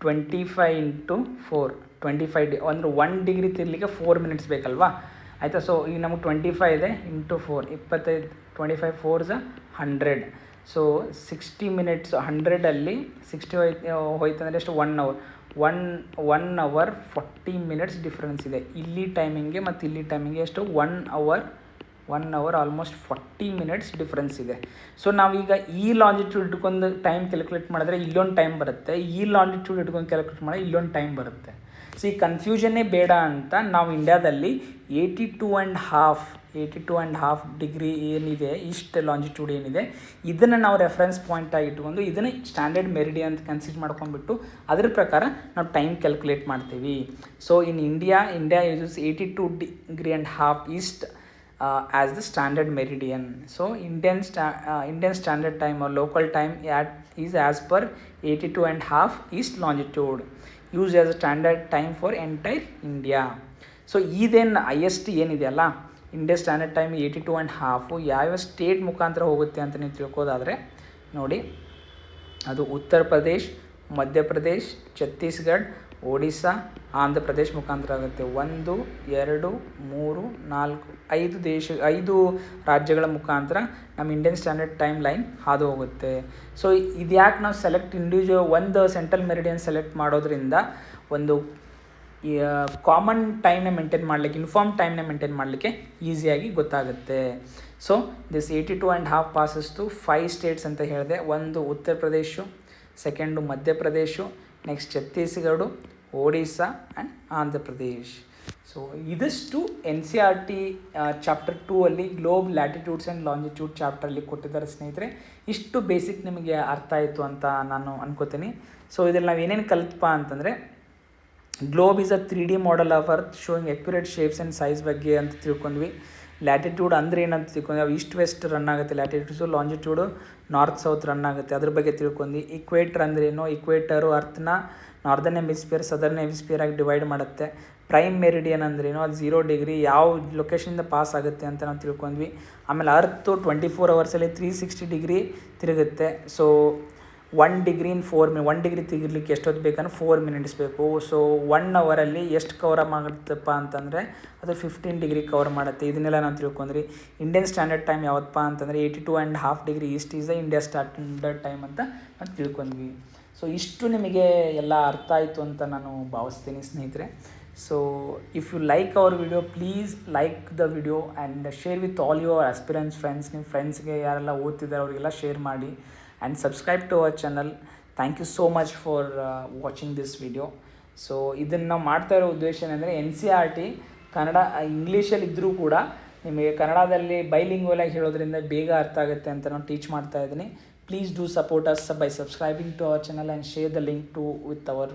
25 ಇಂಟು 4 25 ಅಂದರೆ 1 ಡಿಗ್ರಿ ತಿರ್ಲಿಕ್ಕೆ 4 ಮಿನಿಟ್ಸ್ ಬೇಕಲ್ವಾ, ಆಯಿತಾ. ಸೊ ಈಗ ನಮಗೆ 25 ಇದೆ ಇಂಟು 4 25 25 4 100. ಸೊ 60 ಮಿನಿಟ್ಸ್ 100ಅಲ್ಲಿ 60 ಹೋಯ್ತಂದರೆ ಎಷ್ಟು 1 ಅವರ್ 1 ಅವರ್ 40 ಮಿನಿಟ್ಸ್ ಡಿಫ್ರೆನ್ಸ್ ಇದೆ ಇಲ್ಲಿ ಟೈಮಿಂಗ್ಗೆ ಮತ್ತು ಇಲ್ಲಿ ಟೈಮಿಂಗ್ಗೆ. ಎಷ್ಟು 1 ಅವರ್ ಆಲ್ಮೋಸ್ಟ್ 40 ಮಿನಿಟ್ಸ್ ಡಿಫ್ರೆನ್ಸ್ ಇದೆ. ಸೊ ನಾವೀಗ ಈ ಲಾಂಜಿಟ್ಯೂಡ್ ಇಟ್ಕೊಂಡು ಟೈಮ್ ಕ್ಯಾಲ್ಕುಲೇಟ್ ಮಾಡಿದ್ರೆ ಇಲ್ಲೊಂದು ಟೈಮ್ ಬರುತ್ತೆ, ಈ ಲಾಂಜಿಟ್ಯೂಡ್ ಇಟ್ಕೊಂಡು ಕ್ಯಾಲ್ಕುಲೇಟ್ ಮಾಡಿದ್ರೆ ಇಲ್ಲೊಂದು ಟೈಮ್ ಬರುತ್ತೆ. ಸೊ ಈ ಕನ್ಫ್ಯೂಷನ್ನೇ ಬೇಡ ಅಂತ ನಾವು ಇಂಡಿಯಾದಲ್ಲಿ 82.5 ಡಿಗ್ರಿ ಏನಿದೆ, ಇಷ್ಟು ಲಾಂಜಿಟ್ಯೂಡ್ ಏನಿದೆ, ಇದನ್ನು ನಾವು ರೆಫರೆನ್ಸ್ ಪಾಯಿಂಟಾಗಿ ಇಟ್ಕೊಂಡು ಇದನ್ನು ಸ್ಟ್ಯಾಂಡರ್ಡ್ ಮೆರಿಡಿಯನ್ ಅಂತ ಕನ್ಸಿಡರ್ ಮಾಡ್ಕೊಂಡ್ಬಿಟ್ಟು ಅದ್ರ ಪ್ರಕಾರ ನಾವು ಟೈಮ್ ಕ್ಯಾಲ್ಕುಲೇಟ್ ಮಾಡ್ತೀವಿ. So in India uses 82.5 East as the standard meridian. So Indian standard time or local time is as per 82.5 east longitude used as a standard time for entire India. So ಇದೇನು IST ಏನಿದೆಯಲ್ಲ, India standard time 82.5 ಯಾವ್ಯಾವ state ಮುಖಾಂತರ ಹೋಗುತ್ತೆ ಅಂತ ನೀವು ತಿಳ್ಕೋದಾದರೆ ನೋಡಿ, ಅದು ಉತ್ತರ ಪ್ರದೇಶ್, ಮಧ್ಯಪ್ರದೇಶ್, ಛತ್ತೀಸ್ಗಢ, ಒಡಿಸ್ಸಾ, ಆಂಧ್ರ ಪ್ರದೇಶ್ ಮುಖಾಂತರ ಆಗುತ್ತೆ. 1 2 3 4 5 ರಾಜ್ಯಗಳ ಮುಖಾಂತರ ನಮ್ಮ ಇಂಡಿಯನ್ ಸ್ಟ್ಯಾಂಡರ್ಡ್ ಟೈಮ್ ಲೈನ್ ಹಾದು ಹೋಗುತ್ತೆ. ಸೊ ಇದು ಯಾಕೆ ನಾವು ಸೆಲೆಕ್ಟ್ ಇಂಡಿವಿಜುವಲ್ ಒಂದು ಸೆಂಟ್ರಲ್ ಮೆರಿಡಿಯನ್ ಸೆಲೆಕ್ಟ್ ಮಾಡೋದ್ರಿಂದ ಒಂದು ಕಾಮನ್ ಟೈಮ್ನ ಮೇಂಟೈನ್ ಮಾಡಲಿಕ್ಕೆ, ಯೂನಿಫಾರ್ಮ್ ಟೈಮ್ನ ಮೇಂಟೈನ್ ಮಾಡಲಿಕ್ಕೆ ಈಸಿಯಾಗಿ ಗೊತ್ತಾಗುತ್ತೆ. So this 82.5 passes to 5 states ಅಂತ ಹೇಳಿದೆ. ಒಂದು Uttar Pradesh, second Madhya Pradesh, next Chhattisgarh, Odisha and Andhra Pradesh. So ಇದಿಷ್ಟು NCERT ಚಾಪ್ಟರ್ 2 ಅಲ್ಲಿ ಗ್ಲೋಬ್ ಲ್ಯಾಟಿಟ್ಯೂಡ್ಸ್ ಆ್ಯಂಡ್ ಲಾಂಜಿಟ್ಯೂಡ್ ಚಾಪ್ಟರಲ್ಲಿ ಕೊಟ್ಟಿದ್ದಾರೆ ಸ್ನೇಹಿತರೆ. ಇಷ್ಟು ಬೇಸಿಕ್ ನಿಮಗೆ ಅರ್ಥ ಆಯಿತು ಅಂತ ನಾನು ಅನ್ಕೋತೀನಿ. ಸೊ ಇದರಲ್ಲಿ ನಾವು ಏನೇನು ಕಲಿತಪ್ಪ ಅಂತಂದರೆ, globe is a 3D model of earth showing accurate shapes and size ಬಗ್ಗೆ ಅಂತ ತಿಳ್ಕೊಂಡ್ವಿ. ಲ್ಯಾಟಿಟ್ಯೂಡ್ ಅಂದರೆ ಏನಂತ ತಿಳ್ಕೊಂಡ್ವಿ, ನಾವು ಈಸ್ಟ್ ವೆಸ್ಟ್ ರನ್ ಆಗುತ್ತೆ ಲ್ಯಾಟಿಟ್ಯೂಡ್ಸು, ಲಾಂಜಿಟ್ಯೂಡು ನಾರ್ತ್ ಸೌತ್ ರನ್ ಆಗುತ್ತೆ, ಅದ್ರ ಬಗ್ಗೆ ತಿಳ್ಕೊಂಡ್ವಿ. ಇಕ್ವೇಟರ್ ಅಂದ್ರೇನು, ಇಕ್ವೇಟರು ಅರ್ಥನ ನಾರ್ದರ್ನ್ ಹೆಮಿಸ್ಫಿಯರ್ ಸದರ್ನ್ ಹೆಮಿಸ್ಫಿಯರ್ ಆಗಿ ಡಿವೈಡ್ ಮಾಡುತ್ತೆ. ಪ್ರೈಮ್ ಮೆರಿಡಿಯನ್ ಅಂದ್ರೇನು, ಅದು 0 ಡಿಗ್ರಿ ಯಾವ ಲೊಕೇಶನಿಂದ ಪಾಸ್ ಆಗುತ್ತೆ ಅಂತ ನಾವು ತಿಳ್ಕೊಂಡ್ವಿ. ಆಮೇಲೆ ಅರ್ತು 24 ಅವರ್ಸಲ್ಲಿ 360 ಡಿಗ್ರಿ ತಿರುಗುತ್ತೆ. So 1 degree in 4 minute, 1 degree ತಿರುಗಲಿಕ್ಕೆ ಎಷ್ಟೊತ್ತು ಬೇಕಂದ್ರೆ 4 ಮಿನಿಟ್ಸ್ ಬೇಕು. ಸೊ 1 ಅವರಲ್ಲಿ ಎಷ್ಟು ಕವರ್ ಮಾಡುತ್ತಪ್ಪ ಅಂತಂದರೆ ಅದು 15 ಡಿಗ್ರಿ ಕವರ್ ಮಾಡುತ್ತೆ. ಇದನ್ನೆಲ್ಲ ನಾವು ತಿಳ್ಕೊಂಡ್ರಿ. ಇಂಡಿಯನ್ ಸ್ಟ್ಯಾಂಡರ್ಡ್ ಟೈಮ್ ಯಾವತ್ತಪ್ಪ ಅಂತಂದರೆ 82.5 degree East is India standard time ಅಂತ ನಾವು ತಿಳ್ಕೊಂಡ್ವಿ. ಸೊ ಇಷ್ಟು ನಿಮಗೆ ಎಲ್ಲ ಅರ್ಥ ಆಯಿತು ಅಂತ ನಾನು ಭಾವಿಸ್ತೀನಿ ಸ್ನೇಹಿತರೆ. So if you like our video, please like the video and share with all your aspirants friends. ನಿಮ್ಮ ಫ್ರೆಂಡ್ಸ್ಗೆ ಯಾರೆಲ್ಲ ಓದ್ತಿದ್ದಾರೆ ಅವರಿಗೆಲ್ಲ ಶೇರ್ ಮಾಡಿ and subscribe to our channel. Thank you so much for watching this video. So ಇದನ್ನು ನಾವು ಮಾಡ್ತಾ ಇರೋ ಉದ್ದೇಶ ಏನಂದರೆ, NCERT ಕನ್ನಡ ಇಂಗ್ಲೀಷಲ್ಲಿ ಇದ್ದರೂ ಕೂಡ ನಿಮಗೆ ಕನ್ನಡದಲ್ಲಿ ಬೈಲಿಂಗ್ವಲ್ ಆಗಿ ಹೇಳೋದ್ರಿಂದ ಬೇಗ ಅರ್ಥ ಆಗುತ್ತೆ ಅಂತ ನಾನು ಟೀಚ್ ಮಾಡ್ತಾ ಇದ್ದೀನಿ. Please do support us by subscribing to our channel and share the link with our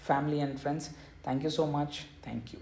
family and friends. Thank you so much. Thank you.